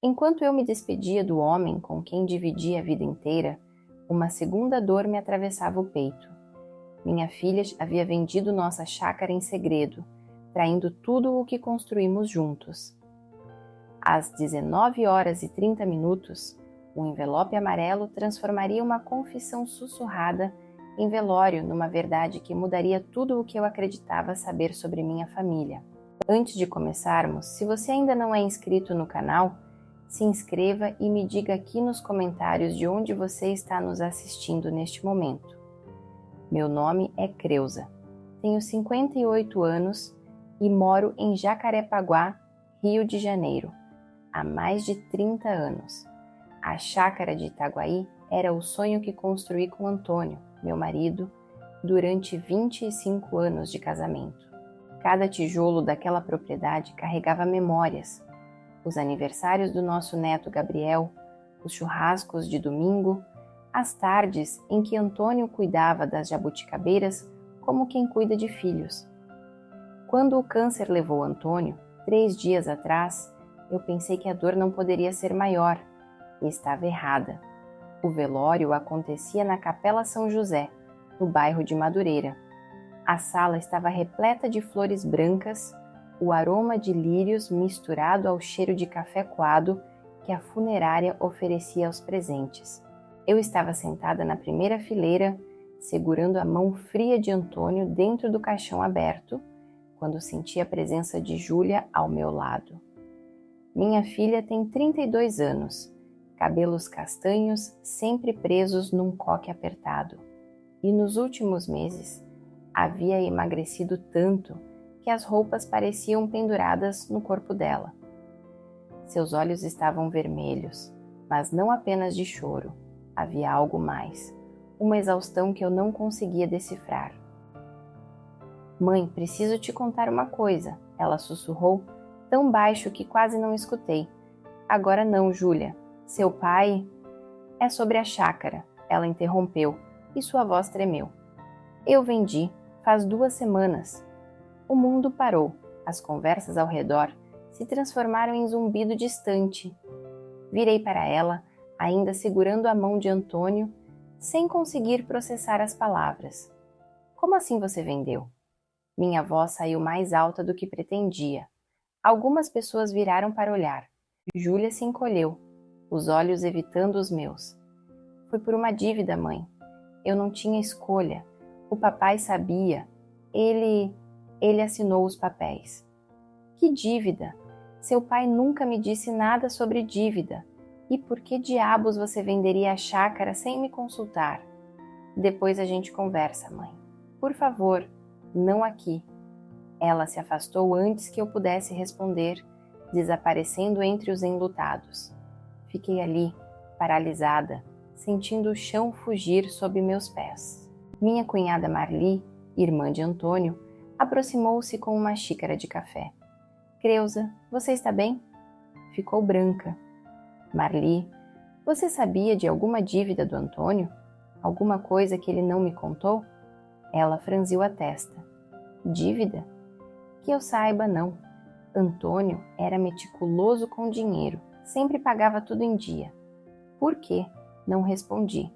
Enquanto eu me despedia do homem com quem dividi a vida inteira, uma segunda dor me atravessava o peito. Minha filha havia vendido nossa chácara em segredo, traindo tudo o que construímos juntos. Às 19h30, um envelope amarelo transformaria uma confissão sussurrada em velório numa verdade que mudaria tudo o que eu acreditava saber sobre minha família. Antes de começarmos, se você ainda não é inscrito no canal, se inscreva e me diga aqui nos comentários de onde você está nos assistindo neste momento. Meu nome é Creuza, tenho 58 anos e moro em Jacarepaguá, Rio de Janeiro, há mais de 30 anos. A chácara de Itaguaí era o sonho que construí com Antônio, meu marido, durante 25 anos de casamento. Cada tijolo daquela propriedade carregava memórias. Os aniversários do nosso neto Gabriel, os churrascos de domingo, as tardes em que Antônio cuidava das jabuticabeiras como quem cuida de filhos. Quando o câncer levou Antônio, 3 dias atrás, eu pensei que a dor não poderia ser maior, e estava errada. O velório acontecia na Capela São José, no bairro de Madureira. A sala estava repleta de flores brancas, o aroma de lírios misturado ao cheiro de café coado que a funerária oferecia aos presentes. Eu estava sentada na primeira fileira, segurando a mão fria de Antônio dentro do caixão aberto, quando senti a presença de Júlia ao meu lado. Minha filha tem 32 anos, cabelos castanhos sempre presos num coque apertado, e nos últimos meses havia emagrecido tanto que as roupas pareciam penduradas no corpo dela. Seus olhos estavam vermelhos, mas não apenas de choro. Havia algo mais, uma exaustão que eu não conseguia decifrar. Mãe, preciso te contar uma coisa, ela sussurrou, tão baixo que quase não escutei. Agora não, Júlia. Seu pai... É sobre a chácara, ela interrompeu, e sua voz tremeu. Eu vendi, faz 2 semanas. O mundo parou, as conversas ao redor se transformaram em zumbido distante. Virei para ela, ainda segurando a mão de Antônio, sem conseguir processar as palavras. Como assim você vendeu? Minha voz saiu mais alta do que pretendia. Algumas pessoas viraram para olhar. Júlia se encolheu, os olhos evitando os meus. Foi por uma dívida, mãe. Eu não tinha escolha. O papai sabia. Ele assinou os papéis. Que dívida? Seu pai nunca me disse nada sobre dívida. E por que diabos você venderia a chácara sem me consultar? Depois a gente conversa, mãe. Por favor, não aqui. Ela se afastou antes que eu pudesse responder, desaparecendo entre os enlutados. Fiquei ali, paralisada, sentindo o chão fugir sob meus pés. Minha cunhada Marli, irmã de Antônio, aproximou-se com uma xícara de café. Creuza, você está bem? Ficou branca. Marli, você sabia de alguma dívida do Antônio? Alguma coisa que ele não me contou? Ela franziu a testa. Dívida? Que eu saiba, não. Antônio era meticuloso com dinheiro, sempre pagava tudo em dia. Por quê? Não respondi.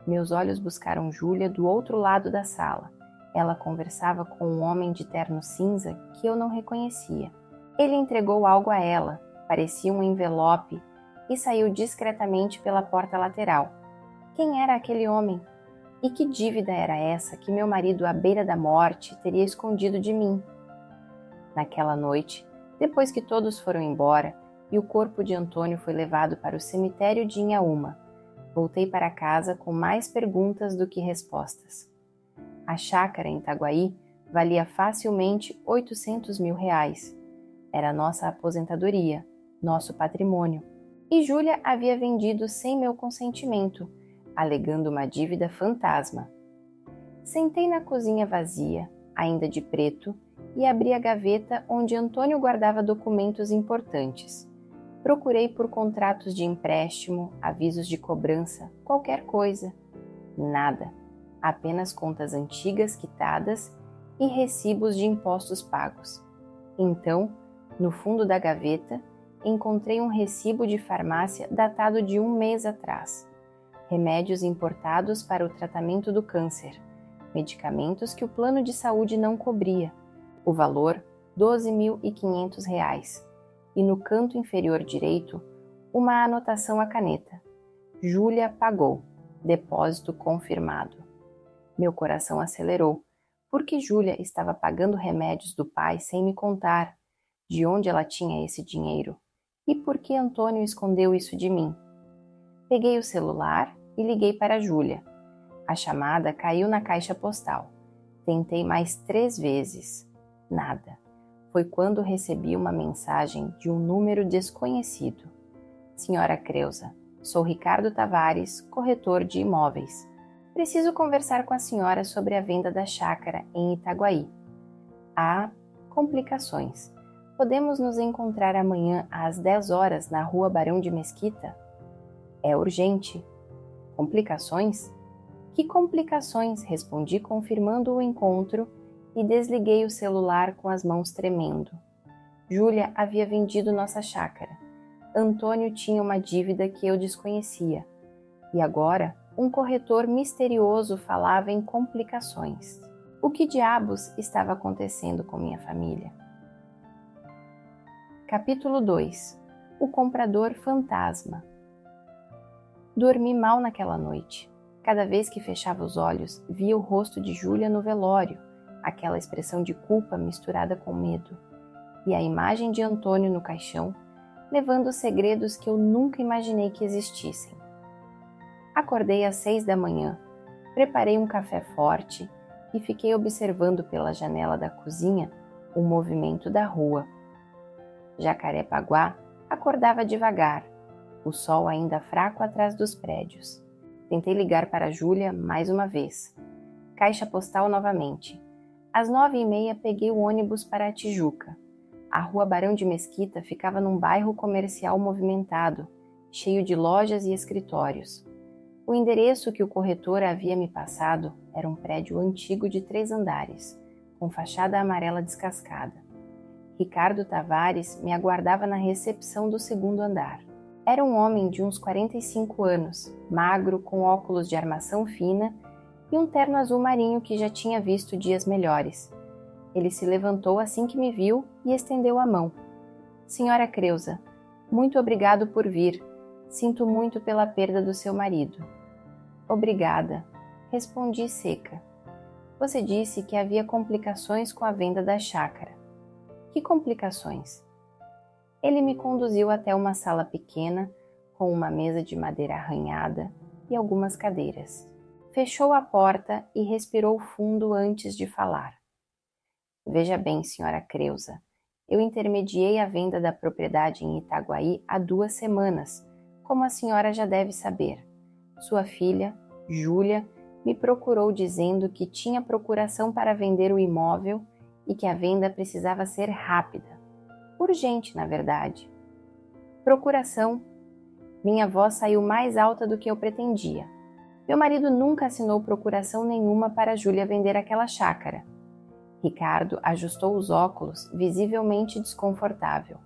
Meus olhos buscaram Júlia do outro lado da sala. Ela conversava com um homem de terno cinza que eu não reconhecia. Ele entregou algo a ela, parecia um envelope, e saiu discretamente pela porta lateral. Quem era aquele homem? E que dívida era essa que meu marido, à beira da morte, teria escondido de mim? Naquela noite, depois que todos foram embora e o corpo de Antônio foi levado para o cemitério de Inhaúma, voltei para casa com mais perguntas do que respostas. A chácara em Itaguaí valia facilmente R$800 mil. Era nossa aposentadoria, nosso patrimônio. E Júlia havia vendido sem meu consentimento, alegando uma dívida fantasma. Sentei na cozinha vazia, ainda de preto, e abri a gaveta onde Antônio guardava documentos importantes. Procurei por contratos de empréstimo, avisos de cobrança, qualquer coisa. Nada. Apenas contas antigas quitadas e recibos de impostos pagos. Então, no fundo da gaveta, encontrei um recibo de farmácia datado de 1 mês atrás. Remédios importados para o tratamento do câncer. Medicamentos que o plano de saúde não cobria. O valor, R$ 12.500. E no canto inferior direito, uma anotação à caneta. Júlia pagou. Depósito confirmado. Meu coração acelerou, porque Júlia estava pagando remédios do pai sem me contar de onde ela tinha esse dinheiro e por que Antônio escondeu isso de mim. Peguei o celular e liguei para Júlia. A chamada caiu na caixa postal. Tentei mais 3 vezes. Nada. Foi quando recebi uma mensagem de um número desconhecido. Senhora Creuza, sou Ricardo Tavares, corretor de imóveis. Preciso conversar com a senhora sobre a venda da chácara em Itaguaí. Há complicações. Podemos nos encontrar amanhã às 10 horas na Rua Barão de Mesquita? É urgente. Complicações? Que complicações? Respondi confirmando o encontro e desliguei o celular com as mãos tremendo. Júlia havia vendido nossa chácara. Antônio tinha uma dívida que eu desconhecia. E agora, um corretor misterioso falava em complicações. O que diabos estava acontecendo com minha família? Capítulo 2. O comprador fantasma. Dormi mal naquela noite. Cada vez que fechava os olhos, via o rosto de Júlia no velório, aquela expressão de culpa misturada com medo, e a imagem de Antônio no caixão, levando segredos que eu nunca imaginei que existissem. Acordei às 6 da manhã, preparei um café forte e fiquei observando pela janela da cozinha o movimento da rua. Jacarepaguá acordava devagar, o sol ainda fraco atrás dos prédios. Tentei ligar para Júlia mais uma vez. Caixa postal novamente. Às 9h30 peguei o ônibus para a Tijuca. A Rua Barão de Mesquita ficava num bairro comercial movimentado, cheio de lojas e escritórios. O endereço que o corretor havia me passado era um prédio antigo de 3 andares, com fachada amarela descascada. Ricardo Tavares me aguardava na recepção do 2º andar. Era um homem de uns 45 anos, magro, com óculos de armação fina e um terno azul marinho que já tinha visto dias melhores. Ele se levantou assim que me viu e estendeu a mão. Senhora Creuza, muito obrigado por vir. Sinto muito pela perda do seu marido. Obrigada, respondi seca. Você disse que havia complicações com a venda da chácara. Que complicações? Ele me conduziu até uma sala pequena, com uma mesa de madeira arranhada e algumas cadeiras. Fechou a porta e respirou fundo antes de falar. Veja bem, senhora Creuza, eu intermediei a venda da propriedade em Itaguaí há 2 semanas, como a senhora já deve saber. Sua filha, Júlia, me procurou dizendo que tinha procuração para vender o imóvel e que a venda precisava ser rápida. Urgente, na verdade. Procuração. Minha voz saiu mais alta do que eu pretendia. Meu marido nunca assinou procuração nenhuma para Júlia vender aquela chácara. Ricardo ajustou os óculos, visivelmente desconfortável.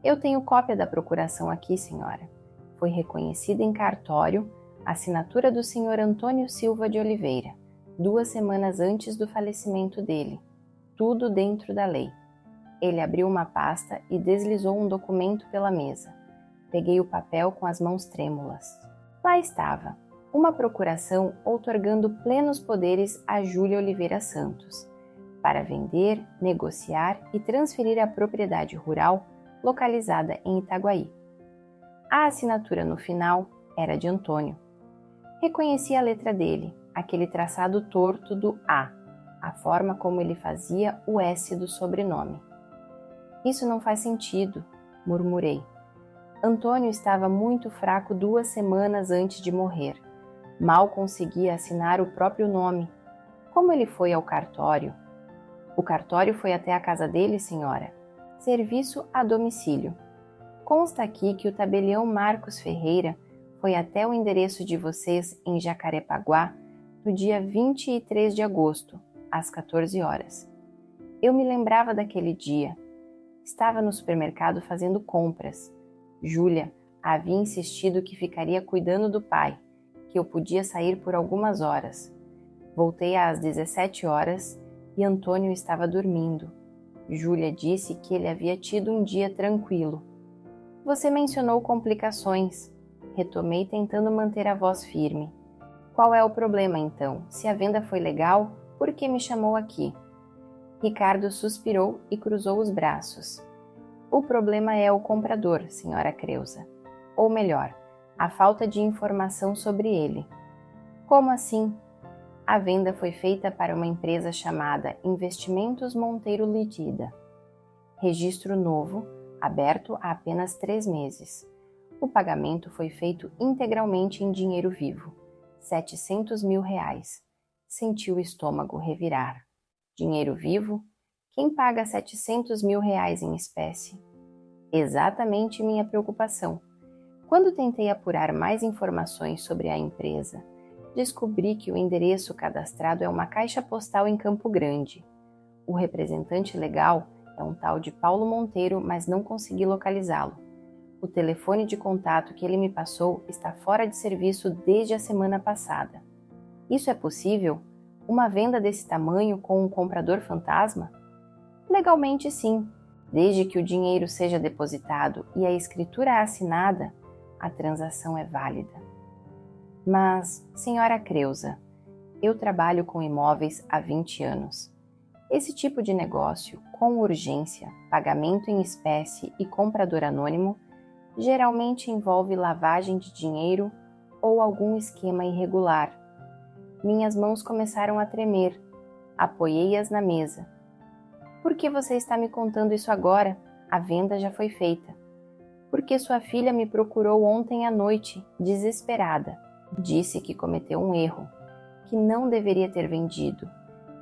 Eu tenho cópia da procuração aqui, senhora. Foi reconhecida em cartório, assinatura do senhor Antônio Silva de Oliveira, 2 semanas antes do falecimento dele. Tudo dentro da lei. Ele abriu uma pasta e deslizou um documento pela mesa. Peguei o papel com as mãos trêmulas. Lá estava, uma procuração outorgando plenos poderes a Júlia Oliveira Santos, para vender, negociar e transferir a propriedade rural localizada em Itaguaí. A assinatura no final era de Antônio. Reconheci a letra dele, aquele traçado torto do a forma como ele fazia o S do sobrenome. Isso não faz sentido, murmurei. Antônio estava muito fraco 2 semanas antes de morrer. Mal conseguia assinar o próprio nome. Como ele foi ao cartório? O cartório foi até a casa dele, senhora. Serviço a domicílio. Consta aqui que o tabelião Marcos Ferreira foi até o endereço de vocês em Jacarepaguá no dia 23 de agosto, às 14 horas. Eu me lembrava daquele dia. Estava no supermercado fazendo compras. Júlia havia insistido que ficaria cuidando do pai, que eu podia sair por algumas horas. Voltei às 17 horas e Antônio estava dormindo. Júlia disse que ele havia tido um dia tranquilo. Você mencionou complicações. Retomei tentando manter a voz firme. Qual é o problema então? Se a venda foi legal, por que me chamou aqui? Ricardo suspirou e cruzou os braços. O problema é o comprador, senhora Creuza. Ou melhor, a falta de informação sobre ele. Como assim? A venda foi feita para uma empresa chamada Investimentos Monteiro Ltda. Registro novo, aberto há apenas 3 meses. O pagamento foi feito integralmente em dinheiro vivo. 700 mil reais. Senti o estômago revirar. Dinheiro vivo? Quem paga 700 mil reais em espécie? Exatamente minha preocupação. Quando tentei apurar mais informações sobre a empresa, descobri que o endereço cadastrado é uma caixa postal em Campo Grande. O representante legal é um tal de Paulo Monteiro, mas não consegui localizá-lo. O telefone de contato que ele me passou está fora de serviço desde a semana passada. Isso é possível? Uma venda desse tamanho com um comprador fantasma? Legalmente sim, desde que o dinheiro seja depositado e a escritura assinada, a transação é válida. Mas, senhora Creuza, eu trabalho com imóveis há 20 anos. Esse tipo de negócio, com urgência, pagamento em espécie e comprador anônimo, geralmente envolve lavagem de dinheiro ou algum esquema irregular. Minhas mãos começaram a tremer. Apoiei-as na mesa. Por que você está me contando isso agora? A venda já foi feita. Porque sua filha me procurou ontem à noite, desesperada. Disse que cometeu um erro, que não deveria ter vendido,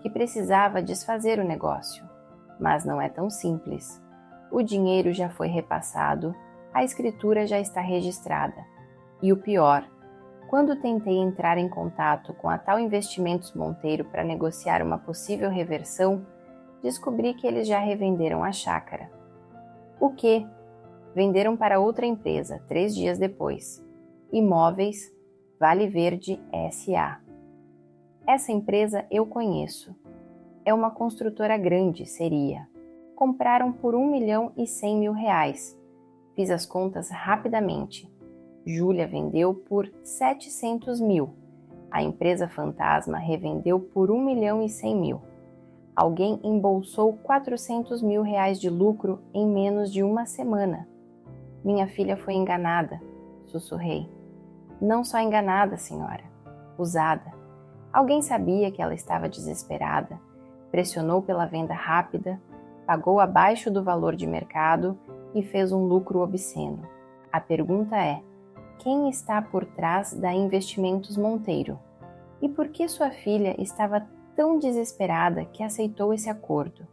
que precisava desfazer o negócio. Mas não é tão simples. O dinheiro já foi repassado, a escritura já está registrada. E o pior, quando tentei entrar em contato com a tal Investimentos Monteiro para negociar uma possível reversão, descobri que eles já revenderam a chácara. O quê? Venderam para outra empresa 3 dias depois. Imóveis Vale Verde S.A. Essa empresa eu conheço. É uma construtora grande, seria. Compraram por 1.100.000 reais. Fiz as contas rapidamente. Júlia vendeu por 700 mil. A empresa fantasma revendeu por 1.100.000. Alguém embolsou 400 mil reais de lucro em menos de uma semana. Minha filha foi enganada, sussurrei. Não só enganada, senhora. Usada. Alguém sabia que ela estava desesperada, pressionou pela venda rápida, pagou abaixo do valor de mercado e fez um lucro obsceno. A pergunta é: quem está por trás da Investimentos Monteiro? E por que sua filha estava tão desesperada que aceitou esse acordo?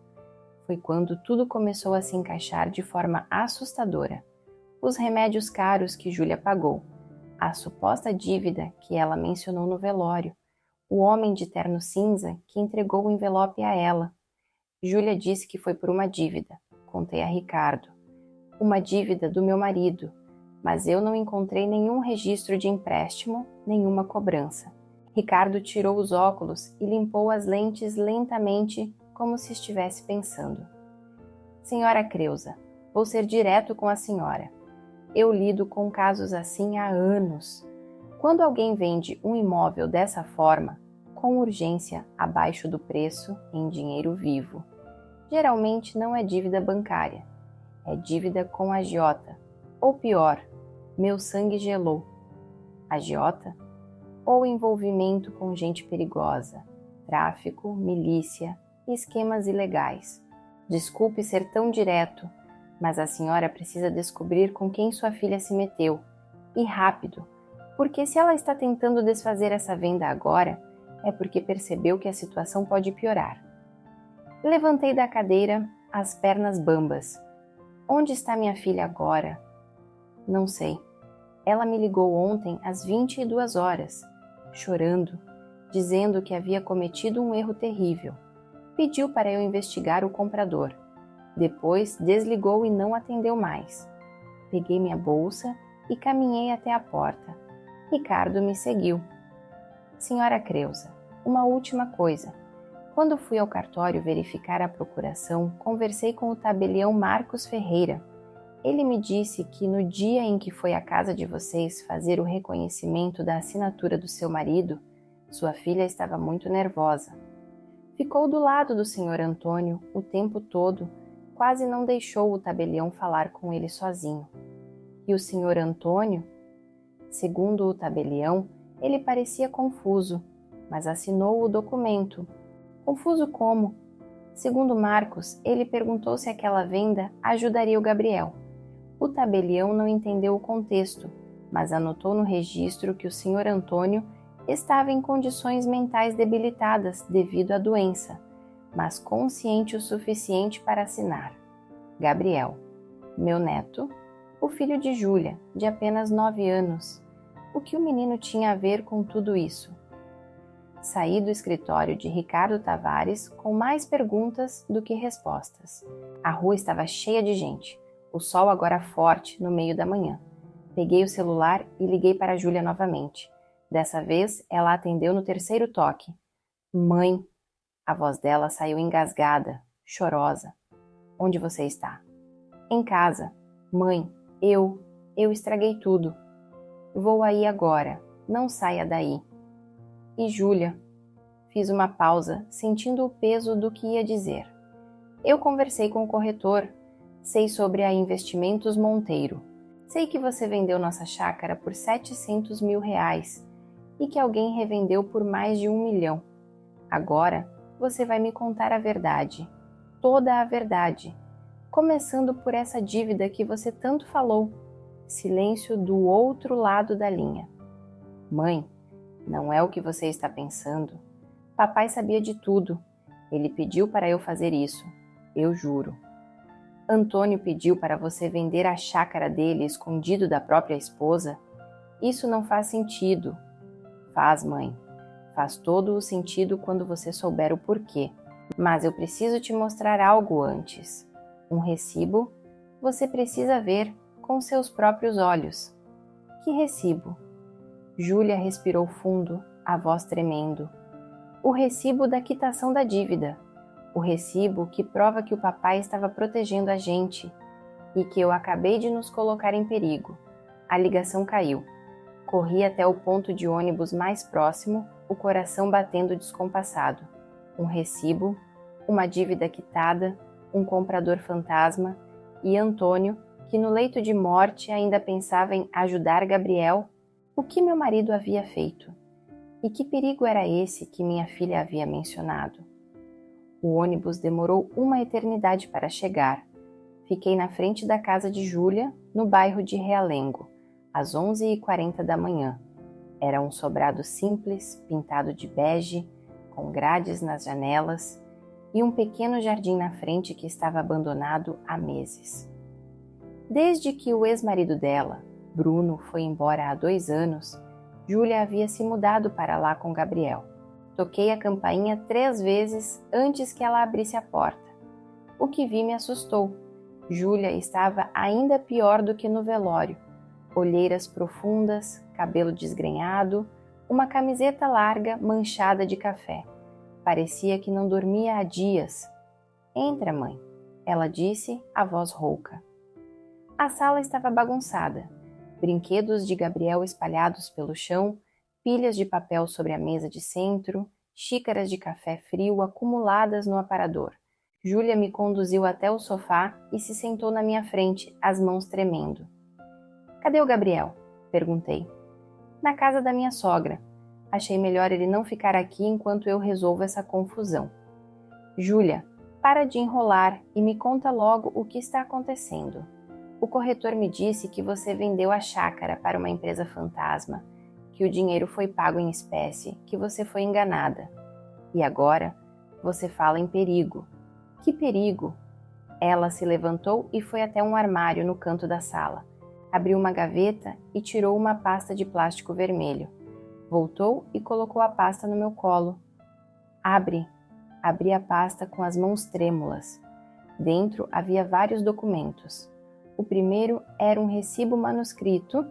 Foi quando tudo começou a se encaixar de forma assustadora. Os remédios caros que Júlia pagou, a suposta dívida que ela mencionou no velório, o homem de terno cinza que entregou o envelope a ela. Júlia disse que foi por uma dívida, contei a Ricardo. Uma dívida do meu marido, mas eu não encontrei nenhum registro de empréstimo, nenhuma cobrança. Ricardo tirou os óculos e limpou as lentes lentamente, como se estivesse pensando. Senhora Creuza, vou ser direto com a senhora. Eu lido com casos assim há anos. Quando alguém vende um imóvel dessa forma, com urgência abaixo do preço, em dinheiro vivo, geralmente não é dívida bancária, é dívida com agiota. Ou pior, meu sangue gelou. Agiota? Ou envolvimento com gente perigosa, tráfico, milícia, esquemas ilegais. Desculpe ser tão direto, mas a senhora precisa descobrir com quem sua filha se meteu, e rápido, porque se ela está tentando desfazer essa venda agora, é porque percebeu que a situação pode piorar. Levantei da cadeira, as pernas bambas. Onde está minha filha agora? Não sei. Ela me ligou ontem às 22 horas, chorando, dizendo que havia cometido um erro terrível. Pediu para eu investigar o comprador. Depois desligou e não atendeu mais. Peguei minha bolsa e caminhei até a porta. Ricardo me seguiu. Senhora Creuza, uma última coisa. Quando fui ao cartório verificar a procuração, conversei com o tabelião Marcos Ferreira. Ele me disse que no dia em que foi à casa de vocês fazer o reconhecimento da assinatura do seu marido, sua filha estava muito nervosa. Ficou do lado do senhor Antônio o tempo todo, quase não deixou o tabelião falar com ele sozinho. E o senhor Antônio? Segundo o tabelião, ele parecia confuso, mas assinou o documento. Confuso como? Segundo Marcos, ele perguntou se aquela venda ajudaria o Gabriel. O tabelião não entendeu o contexto, mas anotou no registro que o senhor Antônio estava em condições mentais debilitadas devido à doença, mas consciente o suficiente para assinar. Gabriel, meu neto, o filho de Júlia, de apenas 9 anos. O que o menino tinha a ver com tudo isso? Saí do escritório de Ricardo Tavares com mais perguntas do que respostas. A rua estava cheia de gente, o sol agora forte no meio da manhã. Peguei o celular e liguei para Júlia novamente. Dessa vez, ela atendeu no terceiro toque. Mãe, a voz dela saiu engasgada, chorosa. Onde você está? Em casa. Mãe, eu estraguei tudo. Vou aí agora, não saia daí. E Júlia? Fiz uma pausa, sentindo o peso do que ia dizer. Eu conversei com o corretor. Sei sobre a Investimentos Monteiro. Sei que você vendeu nossa chácara por R$700 mil e que alguém revendeu por mais de 1 milhão. Agora, você vai me contar a verdade. Toda a verdade. Começando por essa dívida que você tanto falou. Silêncio do outro lado da linha. Mãe, não é o que você está pensando. Papai sabia de tudo. Ele pediu para eu fazer isso. Eu juro. Antônio pediu para você vender a chácara dele escondido da própria esposa? Isso não faz sentido. Faz, mãe. Faz todo o sentido quando você souber o porquê. Mas eu preciso te mostrar algo antes. Um recibo? Você precisa ver com seus próprios olhos. Que recibo? Júlia respirou fundo, a voz tremendo. O recibo da quitação da dívida. O recibo que prova que o papai estava protegendo a gente e que eu acabei de nos colocar em perigo. A ligação caiu. Corri até o ponto de ônibus mais próximo, o coração batendo descompassado. Um recibo, uma dívida quitada, um comprador fantasma e Antônio, que no leito de morte ainda pensava em ajudar Gabriel. O que meu marido havia feito? E que perigo era esse que minha filha havia mencionado? O ônibus demorou uma eternidade para chegar. Fiquei na frente da casa de Júlia, no bairro de Realengo, às 11h40 da manhã. Era um sobrado simples, pintado de bege, com grades nas janelas e um pequeno jardim na frente que estava abandonado há meses. Desde que o ex-marido dela, Bruno, foi embora há 2 anos, Júlia havia se mudado para lá com Gabriel. Toquei a campainha 3 vezes antes que ela abrisse a porta. O que vi me assustou. Júlia estava ainda pior do que no velório. Olheiras profundas, cabelo desgrenhado, uma camiseta larga manchada de café. Parecia que não dormia há dias. Entra, mãe, ela disse, a voz rouca. A sala estava bagunçada. Brinquedos de Gabriel espalhados pelo chão, pilhas de papel sobre a mesa de centro, xícaras de café frio acumuladas no aparador. Júlia me conduziu até o sofá e se sentou na minha frente, as mãos tremendo. Cadê o Gabriel? Perguntei. Na casa da minha sogra. Achei melhor ele não ficar aqui enquanto eu resolvo essa confusão. Júlia, para de enrolar e me conta logo o que está acontecendo. O corretor me disse que você vendeu a chácara para uma empresa fantasma, que o dinheiro foi pago em espécie, que você foi enganada. E agora você fala em perigo. Que perigo? Ela se levantou e foi até um armário no canto da sala. Abriu uma gaveta e tirou uma pasta de plástico vermelho. Voltou e colocou a pasta no meu colo. Abre. Abri a pasta com as mãos trêmulas. Dentro havia vários documentos. O primeiro era um recibo manuscrito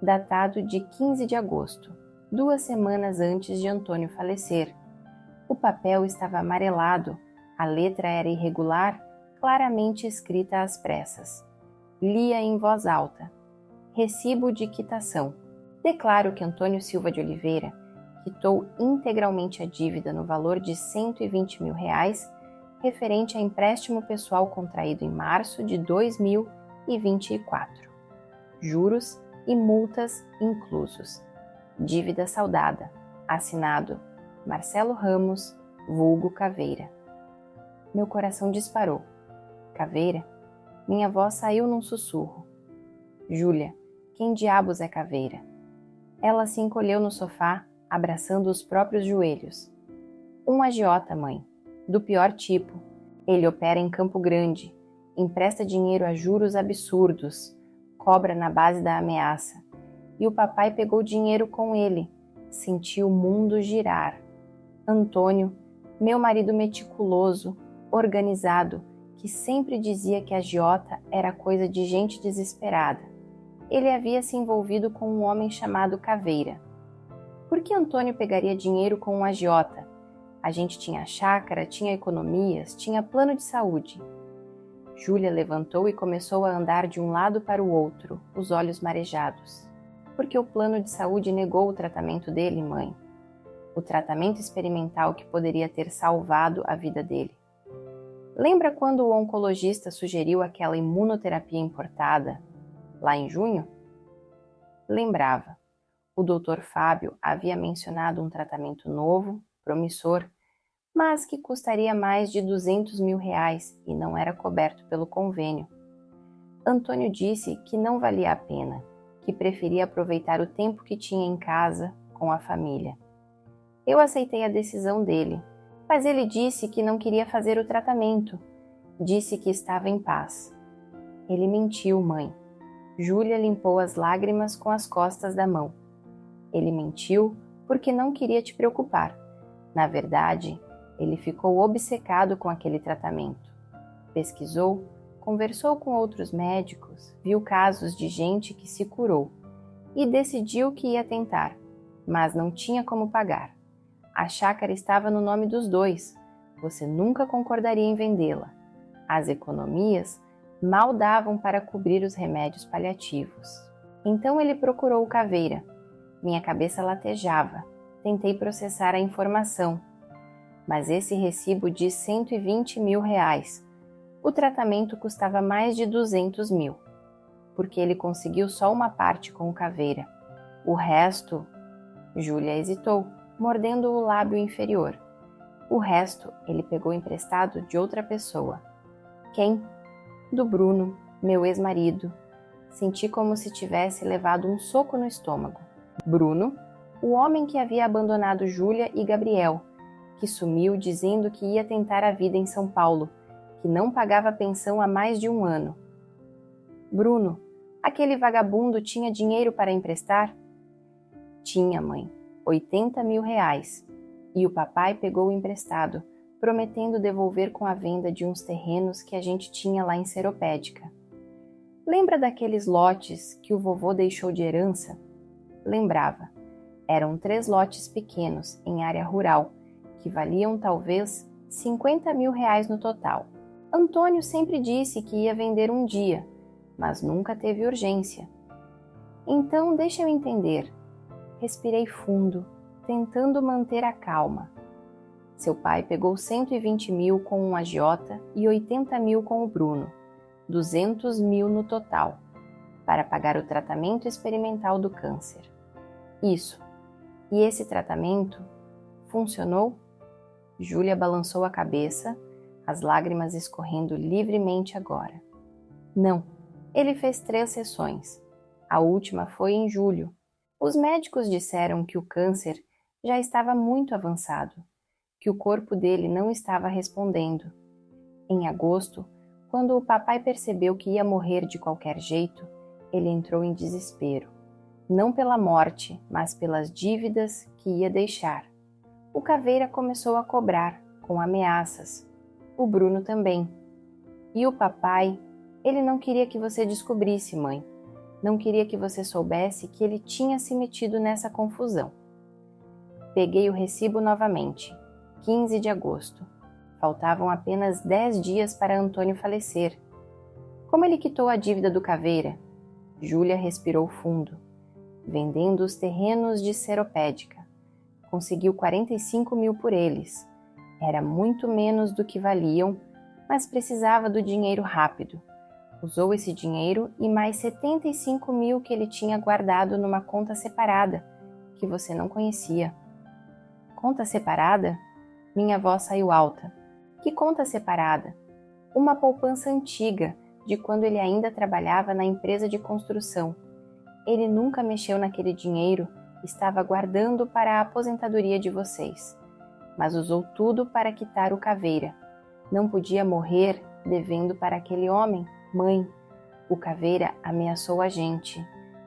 datado de 15 de agosto, 2 semanas antes de Antônio falecer. O papel estava amarelado, a letra era irregular, claramente escrita às pressas. Lia em voz alta: Recibo de quitação. Declaro que Antônio Silva de Oliveira quitou integralmente a dívida no valor de R$120 mil, referente a empréstimo pessoal contraído em março de 2024. Juros e multas inclusos. Dívida saldada. Assinado Marcelo Ramos, vulgo Caveira. Meu coração disparou. Caveira? Minha voz saiu num sussurro. Júlia, quem diabos é Caveira? Ela se encolheu no sofá, abraçando os próprios joelhos. Um agiota, mãe. Do pior tipo. Ele opera em Campo Grande, empresta dinheiro a juros absurdos, cobra na base da ameaça. E o papai pegou dinheiro com ele. Sentiu o mundo girar. Antônio, meu marido meticuloso, organizado, que sempre dizia que agiota era coisa de gente desesperada. Ele havia se envolvido com um homem chamado Caveira. Por que Antônio pegaria dinheiro com um agiota? A gente tinha chácara, tinha economias, tinha plano de saúde. Júlia levantou e começou a andar de um lado para o outro, os olhos marejados. Porque o plano de saúde negou o tratamento dele, mãe. O tratamento experimental que poderia ter salvado a vida dele. Lembra quando o oncologista sugeriu aquela imunoterapia importada, lá em junho? Lembrava. O Dr. Fábio havia mencionado um tratamento novo, promissor, mas que custaria mais de R$200 mil e não era coberto pelo convênio. Antônio disse que não valia a pena, que preferia aproveitar o tempo que tinha em casa com a família. Eu aceitei a decisão dele, mas ele disse que não queria fazer o tratamento. Disse que estava em paz. Ele mentiu, mãe. Júlia limpou as lágrimas com as costas da mão. Ele mentiu porque não queria te preocupar. Na verdade, ele ficou obcecado com aquele tratamento. Pesquisou, conversou com outros médicos, viu casos de gente que se curou e decidiu que ia tentar, mas não tinha como pagar. A chácara estava no nome dos dois. Você nunca concordaria em vendê-la. As economias mal davam para cobrir os remédios paliativos. Então ele procurou o Caveira. Minha cabeça latejava. Tentei processar a informação. Mas esse recibo diz R$120 mil. O tratamento custava mais de 200 mil. Porque ele conseguiu só uma parte com o Caveira. O resto... Júlia hesitou, mordendo o lábio inferior. O resto ele pegou emprestado de outra pessoa. Quem? Do Bruno, meu ex-marido. Senti como se tivesse levado um soco no estômago. Bruno, o homem que havia abandonado Júlia e Gabriel, que sumiu dizendo que ia tentar a vida em São Paulo, que não pagava pensão há mais de 1 ano. Bruno, aquele vagabundo tinha dinheiro para emprestar? Tinha, mãe, R$80 mil. E o papai pegou o emprestado, prometendo devolver com a venda de uns terrenos que a gente tinha lá em Seropédica. Lembra daqueles lotes que o vovô deixou de herança? Lembrava. Eram 3 lotes pequenos, em área rural, que valiam talvez R$50 mil no total. Antônio sempre disse que ia vender um dia, mas nunca teve urgência. Então, deixa eu entender. Respirei fundo, tentando manter a calma. Seu pai pegou 120 mil com um agiota e 80 mil com o Bruno, 200 mil no total, para pagar o tratamento experimental do câncer. Isso. E esse tratamento funcionou? Júlia balançou a cabeça, as lágrimas escorrendo livremente agora. Não, ele fez 3 sessões. A última foi em julho. Os médicos disseram que o câncer já estava muito avançado, que o corpo dele não estava respondendo. Em agosto, quando o papai percebeu que ia morrer de qualquer jeito, ele entrou em desespero. Não pela morte, mas pelas dívidas que ia deixar. O Caveira começou a cobrar, com ameaças. O Bruno também. E o papai, ele não queria que você descobrisse, mãe. Não queria que você soubesse que ele tinha se metido nessa confusão. Peguei o recibo novamente, 15 de agosto. Faltavam apenas 10 dias para Antônio falecer. Como ele quitou a dívida do Caveira? Júlia respirou fundo. Vendendo os terrenos de Seropédica. Conseguiu 45 mil por eles. Era muito menos do que valiam, mas precisava do dinheiro rápido. Usou esse dinheiro e mais 75 mil que ele tinha guardado numa conta separada, que você não conhecia. Conta separada? Minha voz saiu alta. Que conta separada? Uma poupança antiga, de quando ele ainda trabalhava na empresa de construção. Ele nunca mexeu naquele dinheiro, estava guardando para a aposentadoria de vocês. Mas usou tudo para quitar o Caveira. Não podia morrer devendo para aquele homem, mãe. O Caveira ameaçou a gente.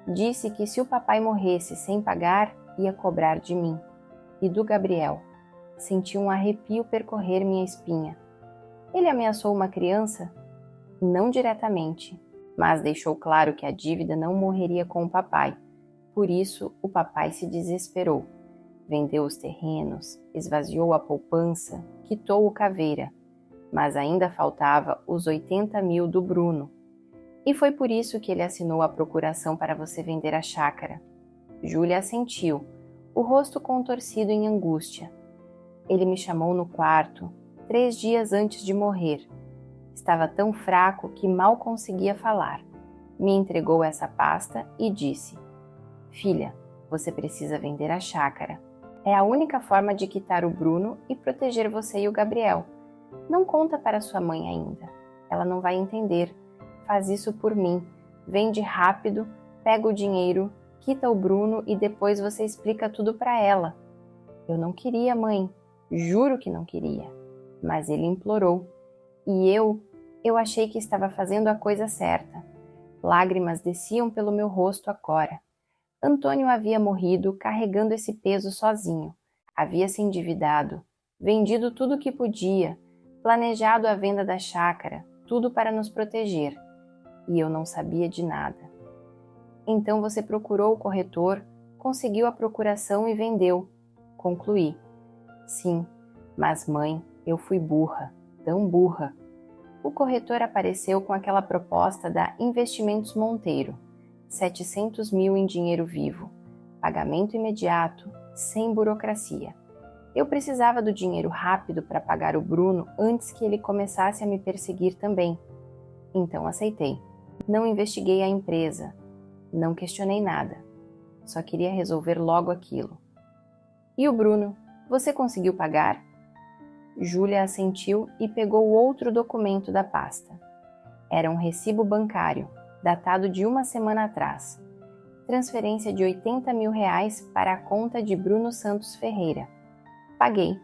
Disse que se o papai morresse sem pagar, ia cobrar de mim. E do Gabriel. Senti um arrepio percorrer minha espinha. Ele ameaçou uma criança? Não diretamente, mas deixou claro que a dívida não morreria com o papai. Por isso, o papai se desesperou. Vendeu os terrenos, esvaziou a poupança, quitou o Caveira. Mas ainda faltava os 80 mil do Bruno. E foi por isso que ele assinou a procuração para você vender a chácara. Júlia assentiu, o rosto contorcido em angústia. Ele me chamou no quarto, 3 dias antes de morrer. Estava tão fraco que mal conseguia falar. Me entregou essa pasta e disse: Filha, você precisa vender a chácara. É a única forma de quitar o Bruno e proteger você e o Gabriel. Não conta para sua mãe ainda. Ela não vai entender. Faz isso por mim. Vende rápido, pega o dinheiro, quita o Bruno e depois você explica tudo para ela. Eu não queria, mãe. Juro que não queria. Mas ele implorou. E eu achei que estava fazendo a coisa certa. Lágrimas desciam pelo meu rosto agora. Antônio havia morrido carregando esse peso sozinho. Havia se endividado, vendido tudo o que podia, planejado a venda da chácara, tudo para nos proteger. E eu não sabia de nada. Então você procurou o corretor, conseguiu a procuração e vendeu. Concluí. Sim, mas mãe, eu fui burra, tão burra. O corretor apareceu com aquela proposta da Investimentos Monteiro. 700 mil em dinheiro vivo, pagamento imediato, sem burocracia. Eu precisava do dinheiro rápido para pagar o Bruno antes que ele começasse a me perseguir também. Então aceitei. Não investiguei a empresa, não questionei nada. Só queria resolver logo aquilo. E o Bruno, você conseguiu pagar? Júlia assentiu e pegou outro documento da pasta. Era um recibo bancário, datado de 1 semana atrás. Transferência de 80 mil reais para a conta de Bruno Santos Ferreira. Paguei.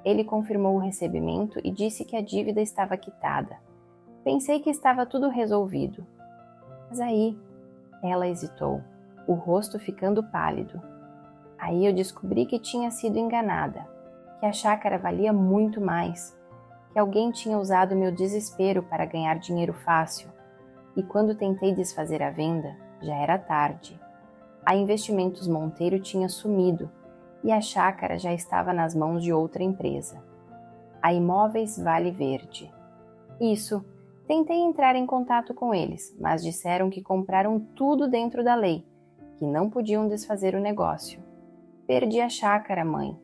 Ele confirmou o recebimento e disse que a dívida estava quitada. Pensei que estava tudo resolvido. Mas aí, ela hesitou, o rosto ficando pálido. Aí eu descobri que tinha sido enganada, que a chácara valia muito mais, que alguém tinha usado meu desespero para ganhar dinheiro fácil. E quando tentei desfazer a venda, já era tarde. A Investimentos Monteiro tinha sumido e a chácara já estava nas mãos de outra empresa. A Imóveis Vale Verde. Isso, tentei entrar em contato com eles, mas disseram que compraram tudo dentro da lei, que não podiam desfazer o negócio. Perdi a chácara, mãe,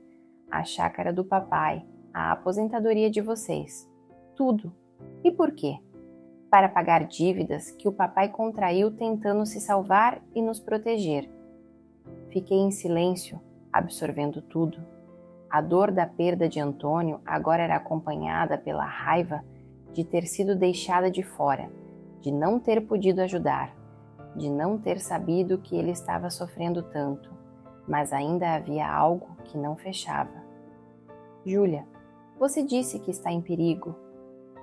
a chácara do papai, a aposentadoria de vocês. Tudo. E por quê? Para pagar dívidas que o papai contraiu tentando se salvar e nos proteger. Fiquei em silêncio, absorvendo tudo. A dor da perda de Antônio agora era acompanhada pela raiva de ter sido deixada de fora, de não ter podido ajudar, de não ter sabido que ele estava sofrendo tanto, mas ainda havia algo que não fechava. Júlia, você disse que está em perigo.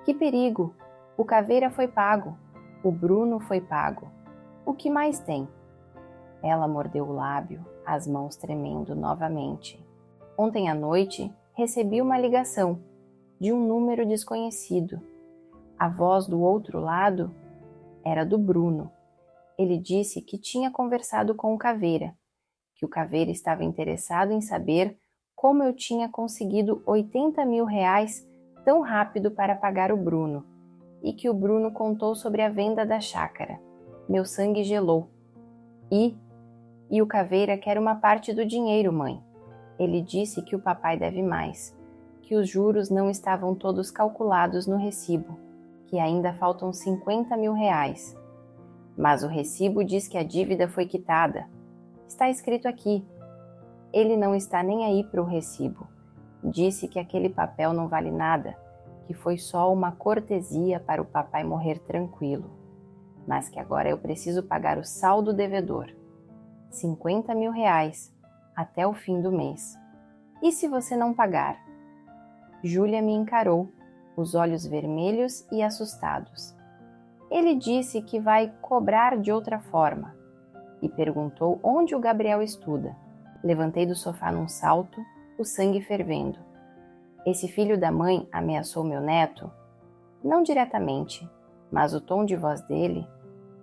Que perigo? O Caveira foi pago. O Bruno foi pago. O que mais tem? Ela mordeu o lábio, as mãos tremendo novamente. Ontem à noite, recebi uma ligação de um número desconhecido. A voz do outro lado era do Bruno. Ele disse que tinha conversado com o Caveira, que o Caveira estava interessado em saber como eu tinha conseguido 80 mil reais tão rápido para pagar o Bruno, e que o Bruno contou sobre a venda da chácara. Meu sangue gelou. E o Caveira quer uma parte do dinheiro, mãe. Ele disse que o papai deve mais, que os juros não estavam todos calculados no recibo, que ainda faltam 50 mil reais. Mas o recibo diz que a dívida foi quitada. Está escrito aqui. Ele não está nem aí para o recibo. Disse que aquele papel não vale nada, que foi só uma cortesia para o papai morrer tranquilo. Mas que agora eu preciso pagar o saldo devedor. 50 mil reais, até o fim do mês. E se você não pagar? Júlia me encarou, os olhos vermelhos e assustados. Ele disse que vai cobrar de outra forma e perguntou onde o Gabriel estuda. Levantei do sofá num salto, o sangue fervendo. Esse filho da mãe ameaçou meu neto? Não diretamente, mas o tom de voz dele...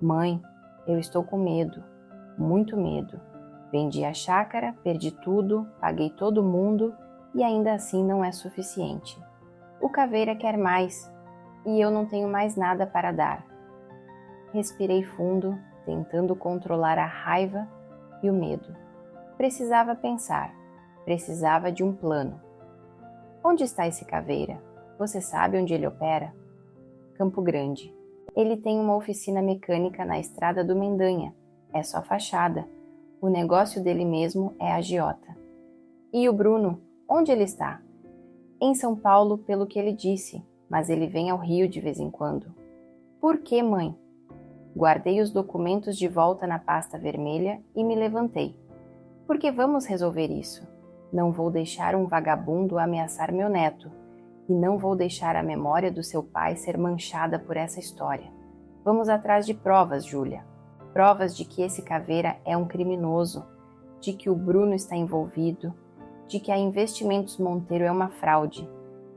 Mãe, eu estou com medo, muito medo. Vendi a chácara, perdi tudo, paguei todo mundo e ainda assim não é suficiente. O Caveira quer mais e eu não tenho mais nada para dar. Respirei fundo, tentando controlar a raiva e o medo. Precisava pensar, precisava de um plano. Onde está esse Caveira? Você sabe onde ele opera? Campo Grande. Ele tem uma oficina mecânica na estrada do Mendanha. É só fachada. O negócio dele mesmo é agiota. E o Bruno, onde ele está? Em São Paulo, pelo que ele disse, mas ele vem ao Rio de vez em quando. Por que, mãe? Guardei os documentos de volta na pasta vermelha e me levantei. Porque vamos resolver isso. Não vou deixar um vagabundo ameaçar meu neto. E não vou deixar a memória do seu pai ser manchada por essa história. Vamos atrás de provas, Júlia. Provas de que esse Caveira é um criminoso, de que o Bruno está envolvido, de que a Investimentos Monteiro é uma fraude.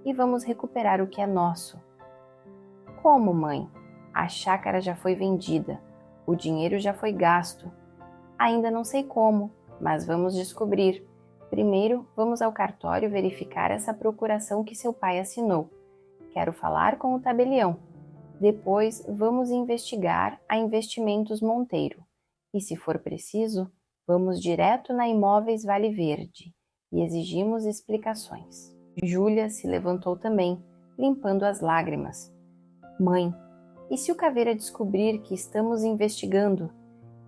E vamos recuperar o que é nosso. Como, mãe? A chácara já foi vendida. O dinheiro já foi gasto. Ainda não sei como, mas vamos descobrir. Primeiro, vamos ao cartório verificar essa procuração que seu pai assinou. Quero falar com o tabelião. Depois, vamos investigar a Investimentos Monteiro. E, se for preciso, vamos direto na Imóveis Vale Verde e exigimos explicações. Júlia se levantou também, limpando as lágrimas. Mãe, e se o Caveira descobrir que estamos investigando?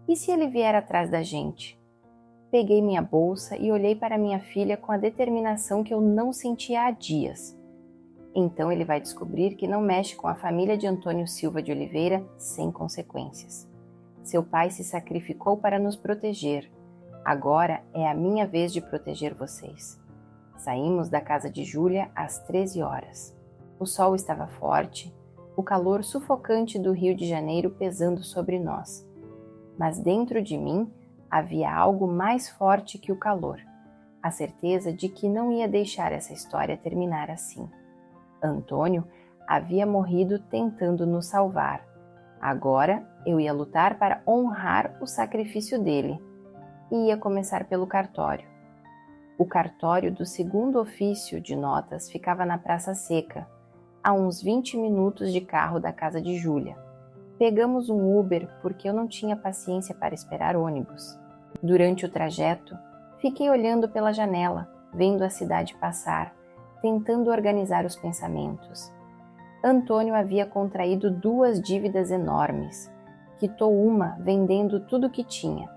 E se ele vier atrás da gente? Peguei minha bolsa e olhei para minha filha com a determinação que eu não sentia há dias. Então ele vai descobrir que não mexe com a família de Antônio Silva de Oliveira sem consequências. Seu pai se sacrificou para nos proteger. Agora é a minha vez de proteger vocês. Saímos da casa de Júlia às 13 horas. O sol estava forte, o calor sufocante do Rio de Janeiro pesando sobre nós. Mas dentro de mim havia algo mais forte que o calor, a certeza de que não ia deixar essa história terminar assim. Antônio havia morrido tentando nos salvar. Agora eu ia lutar para honrar o sacrifício dele. E ia começar pelo cartório. O cartório do segundo ofício de notas ficava na Praça Seca, a uns 20 minutos de carro da casa de Júlia. Pegamos um Uber porque eu não tinha paciência para esperar ônibus. Durante o trajeto, fiquei olhando pela janela, vendo a cidade passar, tentando organizar os pensamentos. Antônio havia contraído 2 dívidas enormes. Quitou uma vendendo tudo o que tinha.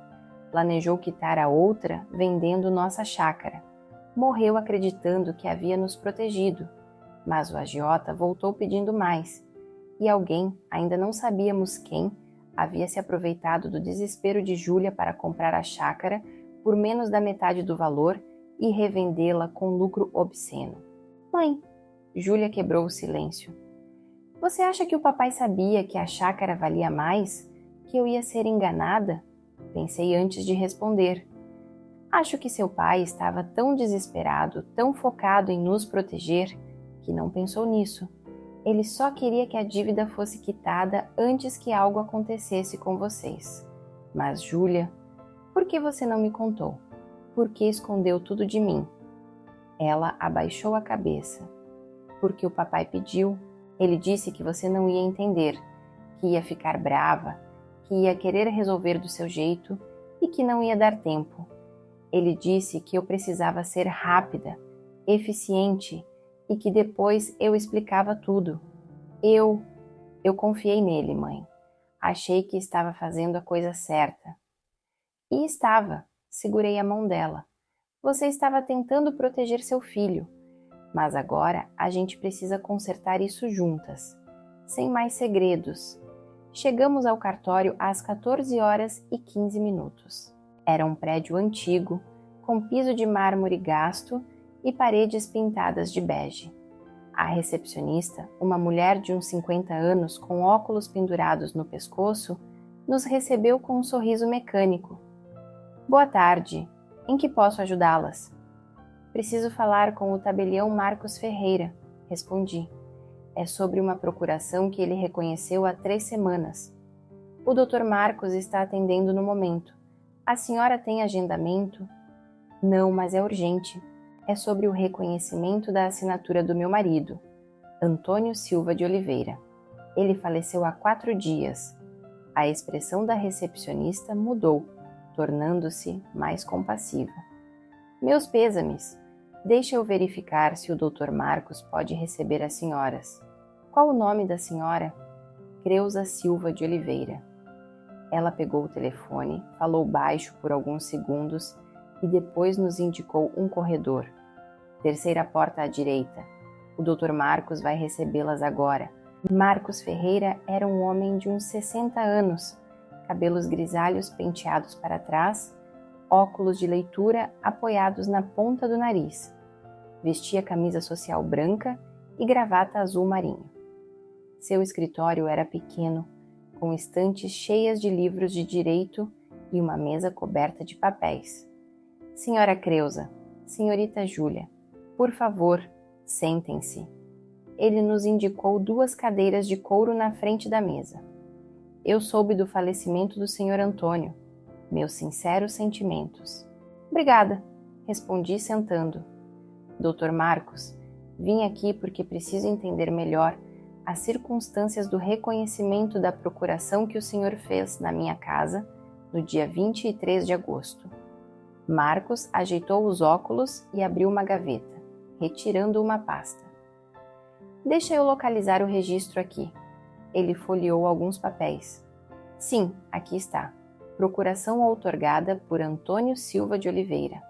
Planejou quitar a outra vendendo nossa chácara. Morreu acreditando que havia nos protegido, mas o agiota voltou pedindo mais. E alguém, ainda não sabíamos quem, havia se aproveitado do desespero de Júlia para comprar a chácara por menos da metade do valor e revendê-la com lucro obsceno. Mãe, Júlia quebrou o silêncio. Você acha que o papai sabia que a chácara valia mais? Que eu ia ser enganada? Pensei antes de responder. Acho que seu pai estava tão desesperado, tão focado em nos proteger, que não pensou nisso. Ele só queria que a dívida fosse quitada antes que algo acontecesse com vocês. Mas, Júlia, por que você não me contou? Por que escondeu tudo de mim? Ela abaixou a cabeça. Porque o papai pediu. Ele disse que você não ia entender, que ia ficar brava, que ia querer resolver do seu jeito e que não ia dar tempo. Ele disse que eu precisava ser rápida, eficiente e que depois eu explicava tudo. Eu confiei nele, mãe. Achei que estava fazendo a coisa certa. E estava. Segurei a mão dela. Você estava tentando proteger seu filho. Mas agora a gente precisa consertar isso juntas. Sem mais segredos. Chegamos ao cartório às 14h15. Era um prédio antigo, com piso de mármore gasto e paredes pintadas de bege. A recepcionista, uma mulher de uns 50 anos com óculos pendurados no pescoço, nos recebeu com um sorriso mecânico. Boa tarde. Em que posso ajudá-las? Preciso falar com o tabelião Marcos Ferreira, respondi. É sobre uma procuração que ele reconheceu há 3 semanas. O Dr. Marcos está atendendo no momento. A senhora tem agendamento? Não, mas é urgente. É sobre o reconhecimento da assinatura do meu marido, Antônio Silva de Oliveira. Ele faleceu há 4 dias. A expressão da recepcionista mudou, tornando-se mais compassiva. Meus pêsames. Deixa eu verificar se o Dr. Marcos pode receber as senhoras. Qual o nome da senhora? Creuza Silva de Oliveira. Ela pegou o telefone, falou baixo por alguns segundos e depois nos indicou um corredor. Terceira porta à direita. O Dr. Marcos vai recebê-las agora. Marcos Ferreira era um homem de uns 60 anos, cabelos grisalhos penteados para trás, óculos de leitura apoiados na ponta do nariz. Vestia camisa social branca e gravata azul marinho. Seu escritório era pequeno, com estantes cheias de livros de direito e uma mesa coberta de papéis. Senhora Creuza, senhorita Júlia, por favor, sentem-se. Ele nos indicou 2 cadeiras de couro na frente da mesa. Eu soube do falecimento do Sr. Antônio. Meus sinceros sentimentos. Obrigada, respondi sentando. Dr. Marcos, vim aqui porque preciso entender melhor as circunstâncias do reconhecimento da procuração que o senhor fez na minha casa no dia 23 de agosto. Marcos ajeitou os óculos e abriu uma gaveta, retirando uma pasta. Deixa eu localizar o registro aqui. Ele folheou alguns papéis. Sim, aqui está. Procuração outorgada por Antônio Silva de Oliveira,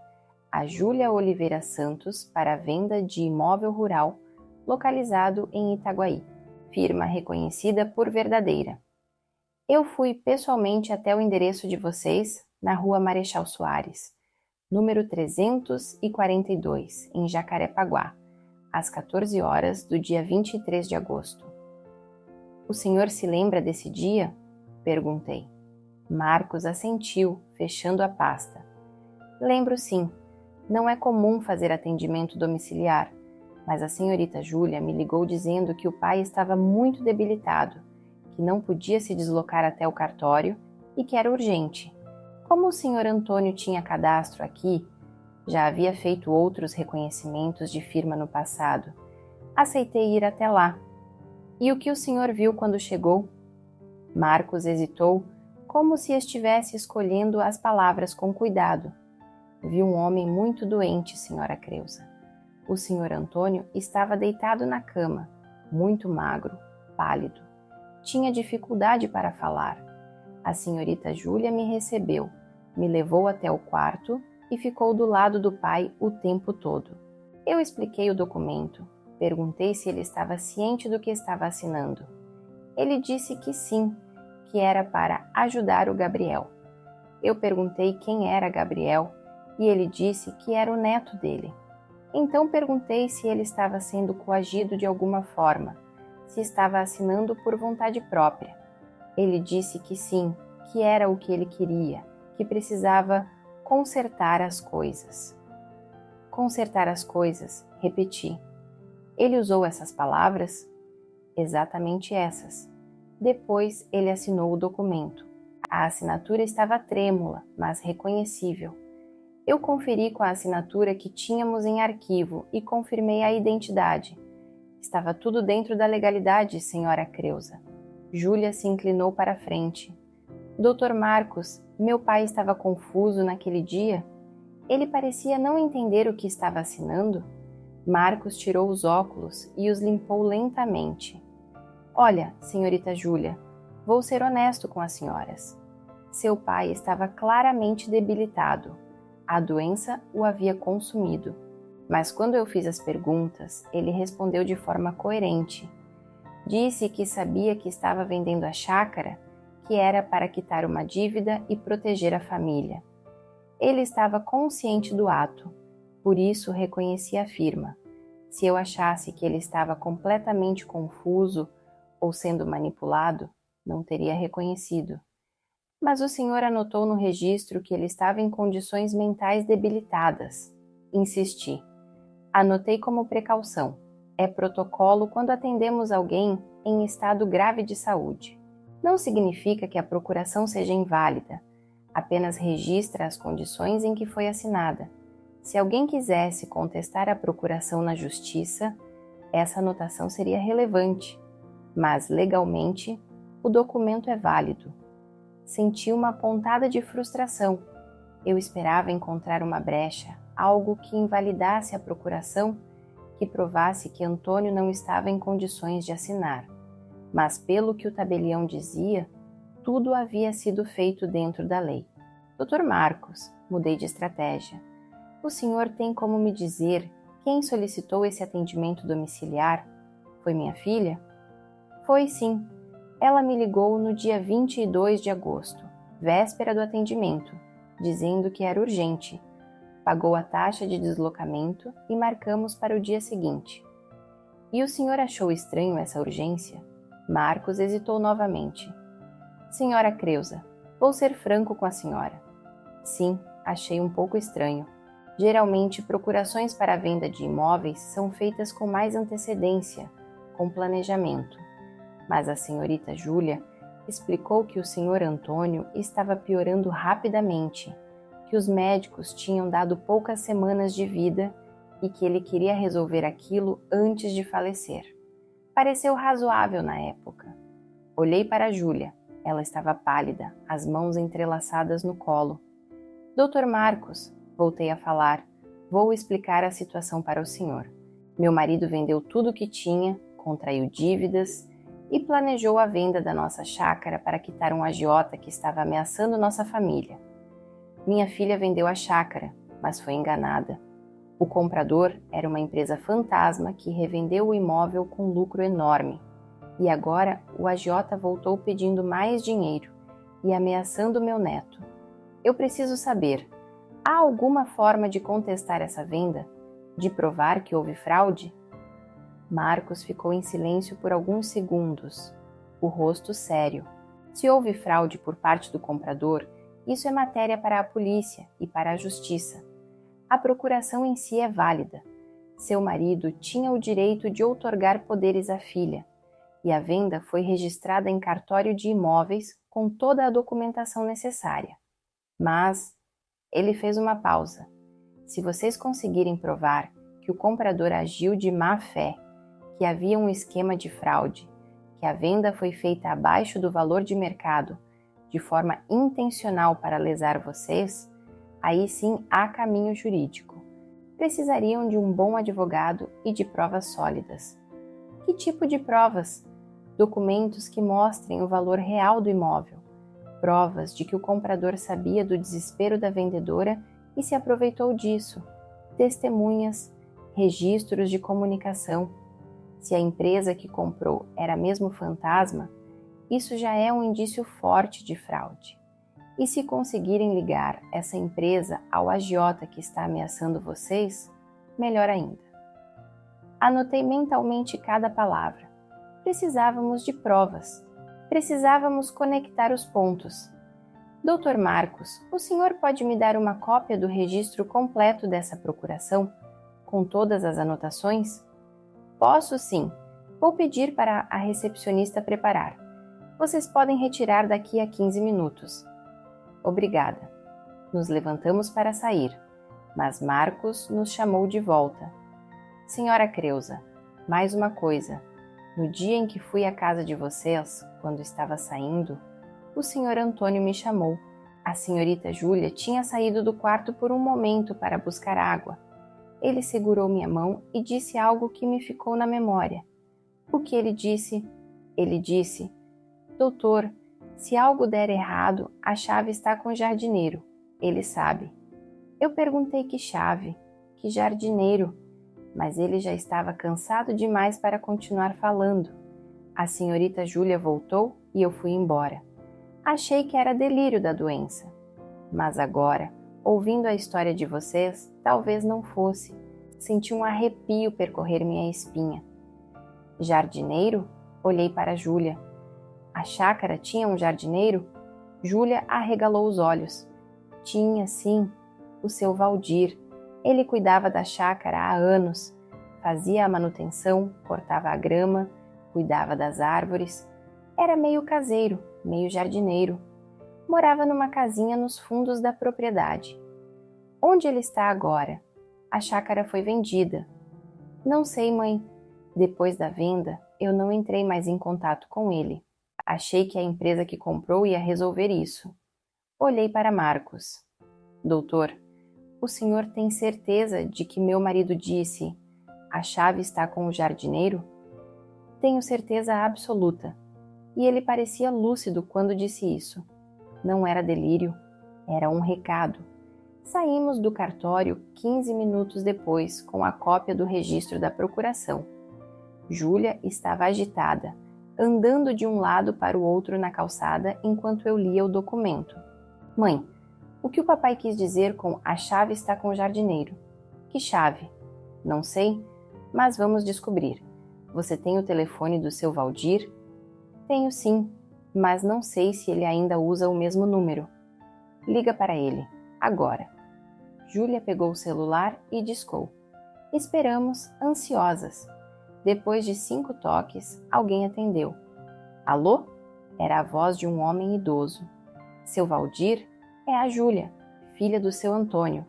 a Júlia Oliveira Santos para a venda de imóvel rural localizado em Itaguaí, firma reconhecida por verdadeira. Eu fui pessoalmente até o endereço de vocês na Rua Marechal Soares, número 342, em Jacarepaguá, às 14 horas do dia 23 de agosto. O senhor se lembra desse dia? Perguntei. Marcos assentiu, fechando a pasta. Lembro sim. Não é comum fazer atendimento domiciliar, mas a senhorita Júlia me ligou dizendo que o pai estava muito debilitado, que não podia se deslocar até o cartório e que era urgente. Como o senhor Antônio tinha cadastro aqui, já havia feito outros reconhecimentos de firma no passado, aceitei ir até lá. E o que o senhor viu quando chegou? Marcos hesitou, como se estivesse escolhendo as palavras com cuidado. Vi um homem muito doente, senhora Creuza. O senhor Antônio estava deitado na cama, muito magro, pálido. Tinha dificuldade para falar. A senhorita Júlia me recebeu, me levou até o quarto e ficou do lado do pai o tempo todo. Eu expliquei o documento, perguntei se ele estava ciente do que estava assinando. Ele disse que sim, que era para ajudar o Gabriel. Eu perguntei quem era Gabriel e ele disse que era o neto dele. Então perguntei se ele estava sendo coagido de alguma forma, se estava assinando por vontade própria. Ele disse que sim, que era o que ele queria, que precisava consertar as coisas. Consertar as coisas, repeti. Ele usou essas palavras? Exatamente essas. Depois ele assinou o documento. A assinatura estava trêmula, mas reconhecível. Eu conferi com a assinatura que tínhamos em arquivo e confirmei a identidade. Estava tudo dentro da legalidade, senhora Creusa. Júlia se inclinou para a frente. Dr. Marcos, meu pai estava confuso naquele dia? Ele parecia não entender o que estava assinando. Marcos tirou os óculos e os limpou lentamente. Olha, senhorita Júlia, vou ser honesto com as senhoras. Seu pai estava claramente debilitado. A doença o havia consumido. Mas quando eu fiz as perguntas, ele respondeu de forma coerente. Disse que sabia que estava vendendo a chácara, que era para quitar uma dívida e proteger a família. Ele estava consciente do ato, por isso reconheci a firma. Se eu achasse que ele estava completamente confuso ou sendo manipulado, não teria reconhecido. Mas o senhor anotou no registro que ele estava em condições mentais debilitadas. Insisti. Anotei como precaução. É protocolo quando atendemos alguém em estado grave de saúde. Não significa que a procuração seja inválida, apenas registra as condições em que foi assinada. Se alguém quisesse contestar a procuração na justiça, essa anotação seria relevante, mas legalmente o documento é válido. Senti uma pontada de frustração. Eu esperava encontrar uma brecha, algo que invalidasse a procuração, que provasse que Antônio não estava em condições de assinar. Mas pelo que o tabelião dizia, tudo havia sido feito dentro da lei. Dr. Marcos, mudei de estratégia. O senhor tem como me dizer quem solicitou esse atendimento domiciliar? Foi minha filha? Foi sim. Ela me ligou no dia 22 de agosto, véspera do atendimento, dizendo que era urgente. Pagou a taxa de deslocamento e marcamos para o dia seguinte. E o senhor achou estranho essa urgência? Marcos hesitou novamente. Senhora Creusa, vou ser franco com a senhora. Sim, achei um pouco estranho. Geralmente, procurações para a venda de imóveis são feitas com mais antecedência, com planejamento. Mas a senhorita Júlia explicou que o senhor Antônio estava piorando rapidamente, que os médicos tinham dado poucas semanas de vida e que ele queria resolver aquilo antes de falecer. Pareceu razoável na época. Olhei para Júlia. Ela estava pálida, as mãos entrelaçadas no colo. Dr. Marcos, voltei a falar, vou explicar a situação para o senhor. Meu marido vendeu tudo o que tinha, contraiu dívidas e planejou a venda da nossa chácara para quitar um agiota que estava ameaçando nossa família. Minha filha vendeu a chácara, mas foi enganada. O comprador era uma empresa fantasma que revendeu o imóvel com lucro enorme. E agora o agiota voltou pedindo mais dinheiro e ameaçando meu neto. Eu preciso saber, há alguma forma de contestar essa venda? De provar que houve fraude? Marcos ficou em silêncio por alguns segundos, o rosto sério. Se houve fraude por parte do comprador, isso é matéria para a polícia e para a justiça. A procuração em si é válida. Seu marido tinha o direito de outorgar poderes à filha, e a venda foi registrada em cartório de imóveis com toda a documentação necessária. Mas ele fez uma pausa. Se vocês conseguirem provar que o comprador agiu de má fé, que havia um esquema de fraude, que a venda foi feita abaixo do valor de mercado, de forma intencional para lesar vocês, aí sim há caminho jurídico. Precisariam de um bom advogado e de provas sólidas. Que tipo de provas? Documentos que mostrem o valor real do imóvel. Provas de que o comprador sabia do desespero da vendedora e se aproveitou disso. Testemunhas, registros de comunicação. Se a empresa que comprou era mesmo fantasma, isso já é um indício forte de fraude. E se conseguirem ligar essa empresa ao agiota que está ameaçando vocês, melhor ainda. Anotei mentalmente cada palavra. Precisávamos de provas. Precisávamos conectar os pontos. Dr. Marcos, o senhor pode me dar uma cópia do registro completo dessa procuração, com todas as anotações? Posso sim. Vou pedir para a recepcionista preparar. Vocês podem retirar daqui a 15 minutos. Obrigada. Nos levantamos para sair, mas Marcos nos chamou de volta. Senhora Creuza, mais uma coisa. No dia em que fui à casa de vocês, quando estava saindo, o senhor Antônio me chamou. A senhorita Júlia tinha saído do quarto por um momento para buscar água. Ele segurou minha mão e disse algo que me ficou na memória. O que ele disse? Ele disse: Doutor, se algo der errado, a chave está com o jardineiro. Ele sabe. Eu perguntei que chave, que jardineiro, mas ele já estava cansado demais para continuar falando. A senhorita Júlia voltou e eu fui embora. Achei que era delírio da doença. Mas agora, ouvindo a história de vocês, talvez não fosse. Senti um arrepio percorrer minha espinha. Jardineiro? Olhei para Júlia. A chácara tinha um jardineiro? Júlia arregalou os olhos. Tinha, sim, o seu Valdir. Ele cuidava da chácara há anos. Fazia a manutenção, cortava a grama, cuidava das árvores. Era meio caseiro, meio jardineiro. Morava numa casinha nos fundos da propriedade. Onde ele está agora? A chácara foi vendida. Não sei, mãe. Depois da venda, eu não entrei mais em contato com ele. Achei que a empresa que comprou ia resolver isso. Olhei para Marcos. Doutor, o senhor tem certeza de que meu marido disse: a chave está com o jardineiro? Tenho certeza absoluta. E ele parecia lúcido quando disse isso. Não era delírio, era um recado. Saímos do cartório 15 minutos depois com a cópia do registro da procuração. Júlia estava agitada, andando de um lado para o outro na calçada enquanto eu lia o documento. Mãe, o que o papai quis dizer com a chave está com o jardineiro? Que chave? Não sei, mas vamos descobrir. Você tem o telefone do seu Valdir? Tenho sim, mas não sei se ele ainda usa o mesmo número. Liga para ele, agora. Júlia pegou o celular e discou. Esperamos, ansiosas. Depois de 5 toques, alguém atendeu. Alô? Era a voz de um homem idoso. Seu Valdir? É a Júlia, filha do seu Antônio.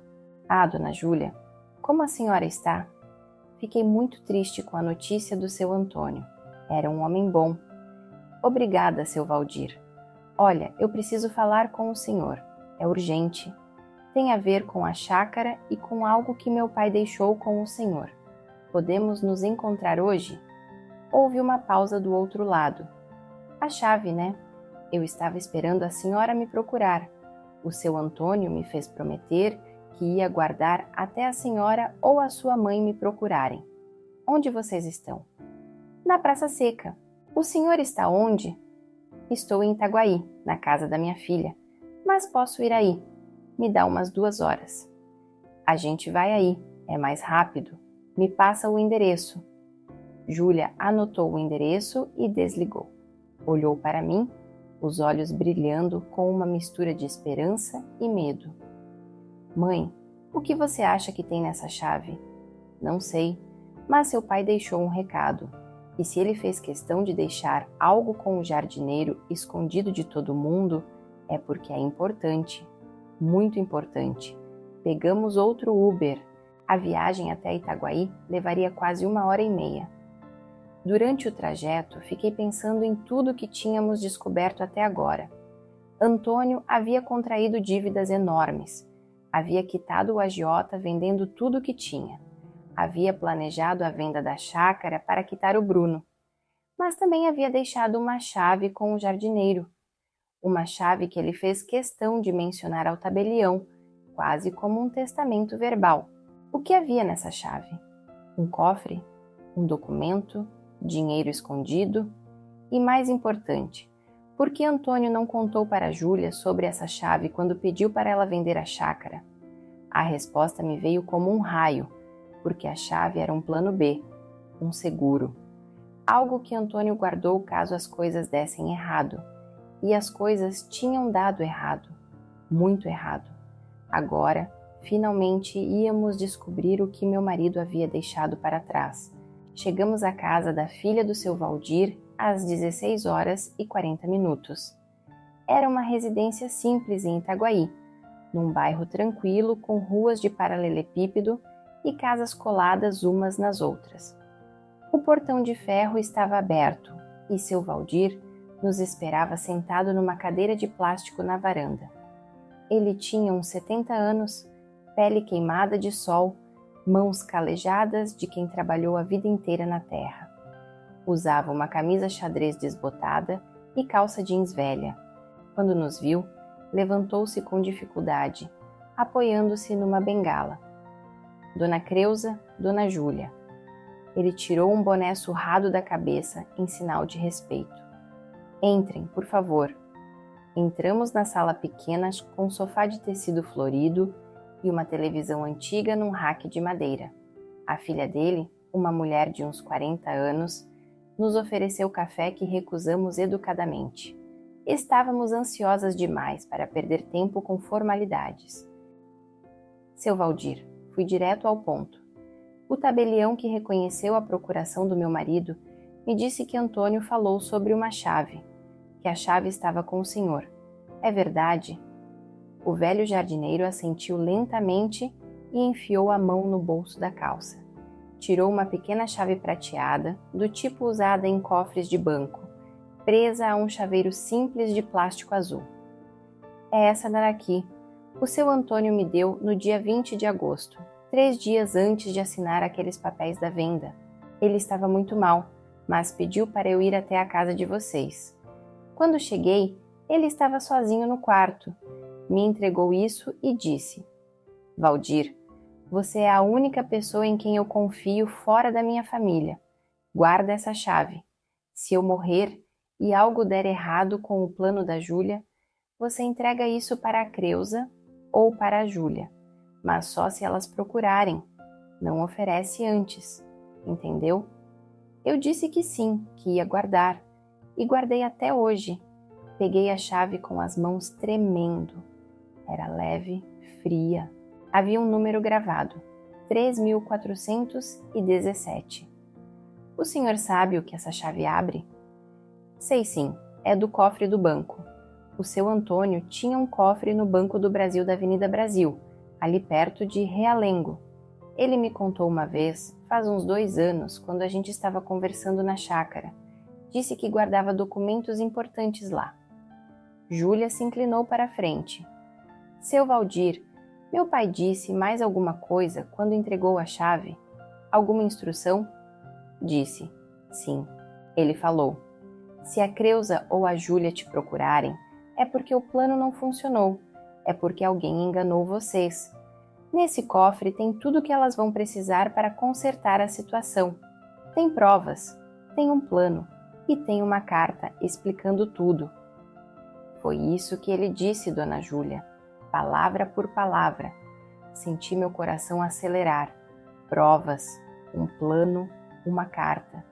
Ah, dona Júlia, como a senhora está? Fiquei muito triste com a notícia do seu Antônio. Era um homem bom. Obrigada, seu Valdir. Olha, eu preciso falar com o senhor. É urgente. Tem a ver com a chácara e com algo que meu pai deixou com o senhor. Podemos nos encontrar hoje? Houve uma pausa do outro lado. A chave, né? Eu estava esperando a senhora me procurar. O seu Antônio me fez prometer que ia guardar até a senhora ou a sua mãe me procurarem. Onde vocês estão? Na Praça Seca. O senhor está onde? Estou em Itaguaí, na casa da minha filha. Mas posso ir aí. Me dá umas 2 horas. A gente vai aí. É mais rápido. Me passa o endereço. Júlia anotou o endereço e desligou. Olhou para mim, os olhos brilhando com uma mistura de esperança e medo. Mãe, o que você acha que tem nessa chave? Não sei, mas seu pai deixou um recado. E se ele fez questão de deixar algo com o jardineiro escondido de todo mundo, é porque é importante, muito importante. Pegamos outro Uber. A viagem até Itaguaí levaria quase 1h30. Durante o trajeto, fiquei pensando em tudo que tínhamos descoberto até agora. Antônio havia contraído dívidas enormes. Havia quitado o agiota vendendo tudo o que tinha. Havia planejado a venda da chácara para quitar o Bruno. Mas também havia deixado uma chave com o jardineiro. Uma chave que ele fez questão de mencionar ao tabelião, quase como um testamento verbal. O que havia nessa chave? Um cofre? Um documento? Dinheiro escondido? E mais importante, por que Antônio não contou para Júlia sobre essa chave quando pediu para ela vender a chácara? A resposta me veio como um raio, porque a chave era um plano B, um seguro. Algo que Antônio guardou caso as coisas dessem errado. E as coisas tinham dado errado, muito errado. Agora, finalmente íamos descobrir o que meu marido havia deixado para trás. Chegamos à casa da filha do seu Valdir às 16h40. Era uma residência simples em Itaguaí, num bairro tranquilo com ruas de paralelepípedo e casas coladas umas nas outras. O portão de ferro estava aberto e seu Valdir nos esperava sentado numa cadeira de plástico na varanda. Ele tinha uns 70 anos, pele queimada de sol, mãos calejadas de quem trabalhou a vida inteira na terra. Usava uma camisa xadrez desbotada e calça jeans velha. Quando nos viu, levantou-se com dificuldade, apoiando-se numa bengala. Dona Creuza, Dona Júlia. Ele tirou um boné surrado da cabeça em sinal de respeito. Entrem, por favor. Entramos na sala pequena com um sofá de tecido florido e uma televisão antiga num rack de madeira. A filha dele, uma mulher de uns 40 anos, nos ofereceu café que recusamos educadamente. Estávamos ansiosas demais para perder tempo com formalidades. Seu Valdir, fui direto ao ponto. O tabelião que reconheceu a procuração do meu marido me disse que Antônio falou sobre uma chave, que a chave estava com o senhor. É verdade? O velho jardineiro assentiu lentamente e enfiou a mão no bolso da calça. Tirou uma pequena chave prateada, do tipo usada em cofres de banco, presa a um chaveiro simples de plástico azul. É essa daqui. O seu Antônio me deu no dia 20 de agosto, 3 dias antes de assinar aqueles papéis da venda. Ele estava muito mal, mas pediu para eu ir até a casa de vocês. Quando cheguei, ele estava sozinho no quarto. Me entregou isso e disse: Valdir, você é a única pessoa em quem eu confio fora da minha família. Guarda essa chave. Se eu morrer e algo der errado com o plano da Júlia, você entrega isso para a Creuza ou para a Júlia, mas só se elas procurarem. Não oferece antes, entendeu? Eu disse que sim, que ia guardar, e guardei até hoje. Peguei a chave com as mãos tremendo. Era leve, fria. Havia um número gravado, 3417. O senhor sabe o que essa chave abre? Sei sim, é do cofre do banco. O seu Antônio tinha um cofre no Banco do Brasil da Avenida Brasil, ali perto de Realengo. Ele me contou uma vez, faz uns 2 anos, quando a gente estava conversando na chácara. Disse que guardava documentos importantes lá. Júlia se inclinou para a frente. Seu Valdir, meu pai disse mais alguma coisa quando entregou a chave? Alguma instrução? Disse. Sim. Ele falou. Se a Creuza ou a Júlia te procurarem, é porque o plano não funcionou. É porque alguém enganou vocês. Nesse cofre tem tudo o que elas vão precisar para consertar a situação. Tem provas, tem um plano e tem uma carta explicando tudo. Foi isso que ele disse, Dona Júlia, palavra por palavra. Senti meu coração acelerar. Provas, um plano, uma carta.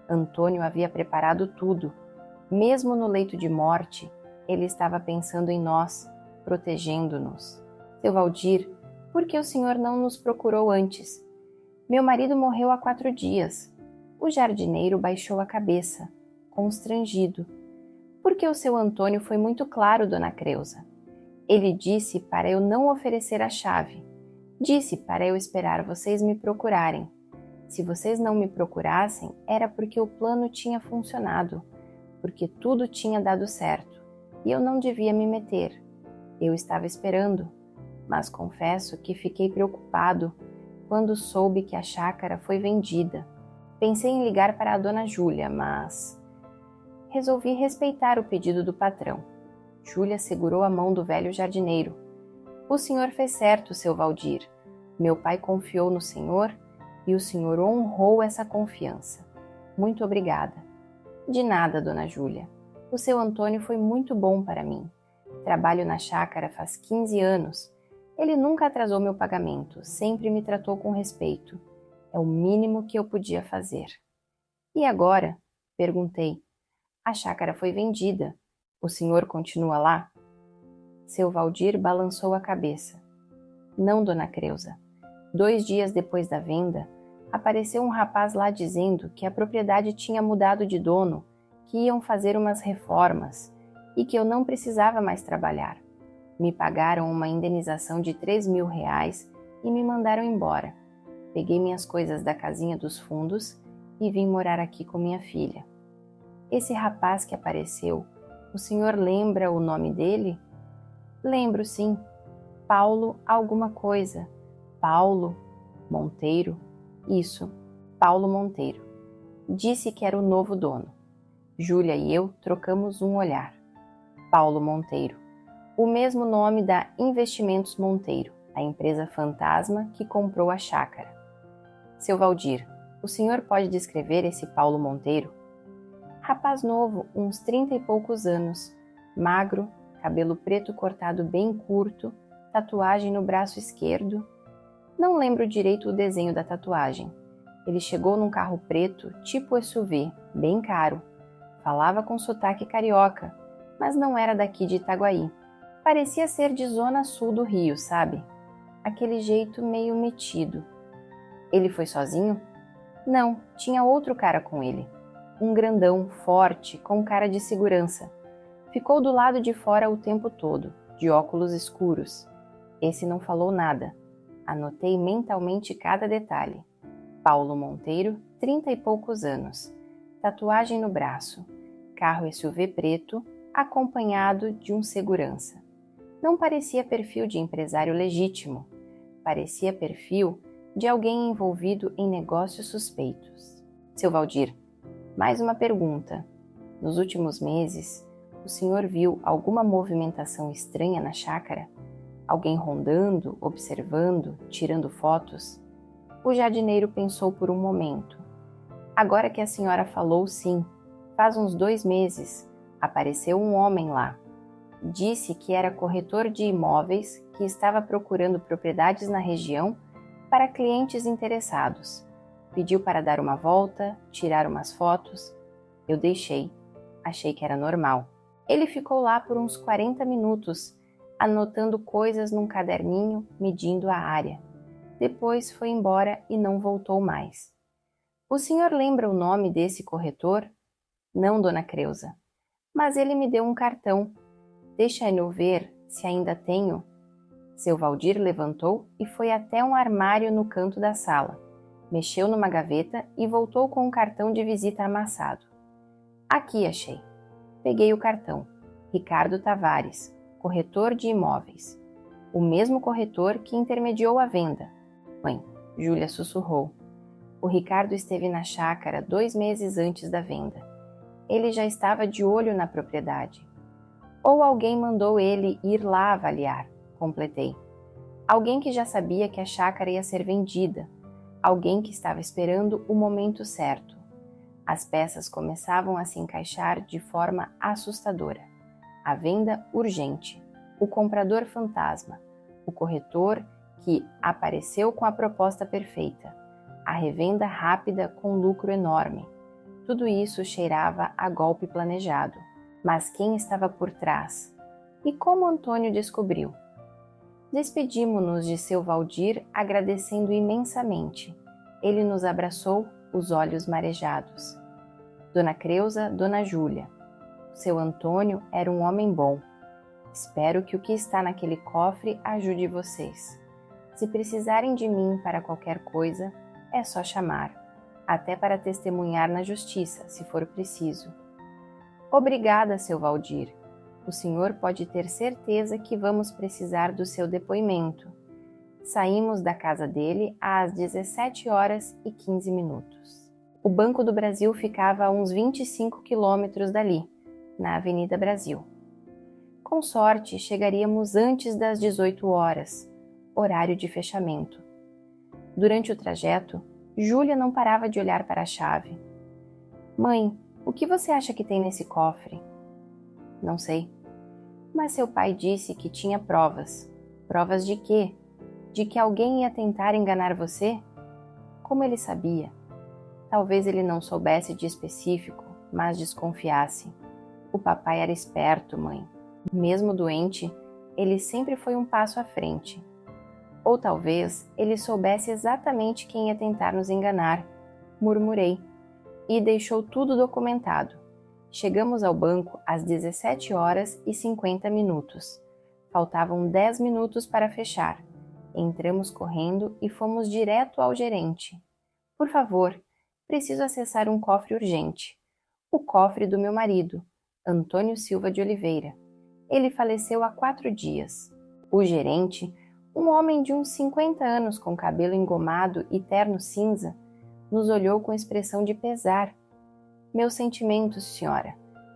Antônio havia preparado tudo. Mesmo no leito de morte, ele estava pensando em nós, protegendo-nos. Seu Valdir, por que o senhor não nos procurou antes? Meu marido morreu há 4 dias. O jardineiro baixou a cabeça, constrangido. Porque o seu Antônio foi muito claro, Dona Creuza. Ele disse para eu não oferecer a chave. Disse para eu esperar vocês me procurarem. Se vocês não me procurassem, era porque o plano tinha funcionado, porque tudo tinha dado certo, e eu não devia me meter. Eu estava esperando, mas confesso que fiquei preocupado quando soube que a chácara foi vendida. Pensei em ligar para a Dona Júlia, mas resolvi respeitar o pedido do patrão. Júlia segurou a mão do velho jardineiro. O senhor fez certo, seu Valdir. Meu pai confiou no senhor e o senhor honrou essa confiança. Muito obrigada. De nada, Dona Júlia. O seu Antônio foi muito bom para mim. Trabalho na chácara faz 15 anos. Ele nunca atrasou meu pagamento, sempre me tratou com respeito. É o mínimo que eu podia fazer. E agora? Perguntei. A chácara foi vendida. O senhor continua lá? Seu Valdir balançou a cabeça. Não, Dona Creuza. 2 dias depois da venda, Apareceu um rapaz lá dizendo que a propriedade tinha mudado de dono, que iam fazer umas reformas e que eu não precisava mais trabalhar. Me pagaram uma indenização de R$ 3.000 e me mandaram embora. Peguei minhas coisas da casinha dos fundos e vim morar aqui com minha filha. Esse rapaz que apareceu, o senhor lembra o nome dele? Lembro, sim. Paulo alguma coisa. Paulo Monteiro. Isso, Paulo Monteiro. Disse que era o novo dono. Júlia e eu trocamos um olhar. Paulo Monteiro. O mesmo nome da Investimentos Monteiro, a empresa fantasma que comprou a chácara. Seu Valdir, o senhor pode descrever esse Paulo Monteiro? Rapaz novo, uns 30 e poucos anos, magro, cabelo preto cortado bem curto, tatuagem no braço esquerdo. Não lembro direito o desenho da tatuagem. Ele chegou num carro preto, tipo SUV, bem caro. Falava com sotaque carioca, mas não era daqui de Itaguaí. Parecia ser de zona sul do Rio, sabe? Aquele jeito meio metido. Ele foi sozinho? Não, tinha outro cara com ele. Um grandão, forte, com cara de segurança. Ficou do lado de fora o tempo todo, de óculos escuros. Esse não falou nada. Anotei mentalmente cada detalhe. Paulo Monteiro, 30 e poucos anos. Tatuagem no braço. Carro SUV preto, acompanhado de um segurança. Não parecia perfil de empresário legítimo. Parecia perfil de alguém envolvido em negócios suspeitos. Seu Valdir, mais uma pergunta. Nos últimos meses, o senhor viu alguma movimentação estranha na chácara? Alguém rondando, observando, tirando fotos? O jardineiro pensou por um momento. Agora que a senhora falou, sim. Faz uns 2 meses. Apareceu um homem lá. Disse que era corretor de imóveis que estava procurando propriedades na região para clientes interessados. Pediu para dar uma volta, tirar umas fotos. Eu deixei. Achei que era normal. Ele ficou lá por uns 40 minutos, anotando coisas num caderninho, medindo a área. Depois foi embora e não voltou mais. O senhor lembra o nome desse corretor? Não, dona Creuza. Mas ele me deu um cartão. Deixa eu ver se ainda tenho. Seu Valdir levantou e foi até um armário no canto da sala. Mexeu numa gaveta e voltou com um cartão de visita amassado. Aqui achei. Peguei o cartão. Ricardo Tavares, corretor de imóveis. O mesmo corretor que intermediou a venda. Mãe, Júlia sussurrou. O Ricardo esteve na chácara 2 meses antes da venda. Ele já estava de olho na propriedade. Ou alguém mandou ele ir lá avaliar, completei. Alguém que já sabia que a chácara ia ser vendida. Alguém que estava esperando o momento certo. As peças começavam a se encaixar de forma assustadora. A venda urgente. O comprador fantasma. O corretor que apareceu com a proposta perfeita. A revenda rápida com lucro enorme. Tudo isso cheirava a golpe planejado. Mas quem estava por trás? E como Antônio descobriu? Despedimo-nos de seu Valdir agradecendo imensamente. Ele nos abraçou, os olhos marejados. Dona Creuza, Dona Júlia. Seu Antônio era um homem bom. Espero que o que está naquele cofre ajude vocês. Se precisarem de mim para qualquer coisa, é só chamar, até para testemunhar na justiça, se for preciso. Obrigada, seu Valdir. O senhor pode ter certeza que vamos precisar do seu depoimento. Saímos da casa dele às 17h15. O Banco do Brasil ficava a uns 25 quilômetros dali, na Avenida Brasil. Com sorte, chegaríamos antes das 18h, horário de fechamento. Durante o trajeto, Júlia não parava de olhar para a chave. Mãe, o que você acha que tem nesse cofre? Não sei. Mas seu pai disse que tinha provas. Provas de quê? De que alguém ia tentar enganar você? Como ele sabia? Talvez ele não soubesse de específico, mas desconfiasse. O papai era esperto, mãe. Mesmo doente, ele sempre foi um passo à frente. Ou talvez ele soubesse exatamente quem ia tentar nos enganar, murmurei, e deixou tudo documentado. Chegamos ao banco às 17h50. Faltavam 10 minutos para fechar. Entramos correndo e fomos direto ao gerente. Por favor, preciso acessar um cofre urgente. O cofre do meu marido, Antônio Silva de Oliveira. Ele faleceu há 4 dias. O gerente, um homem de uns 50 anos com cabelo engomado e terno cinza, nos olhou com expressão de pesar. Meus sentimentos, senhora,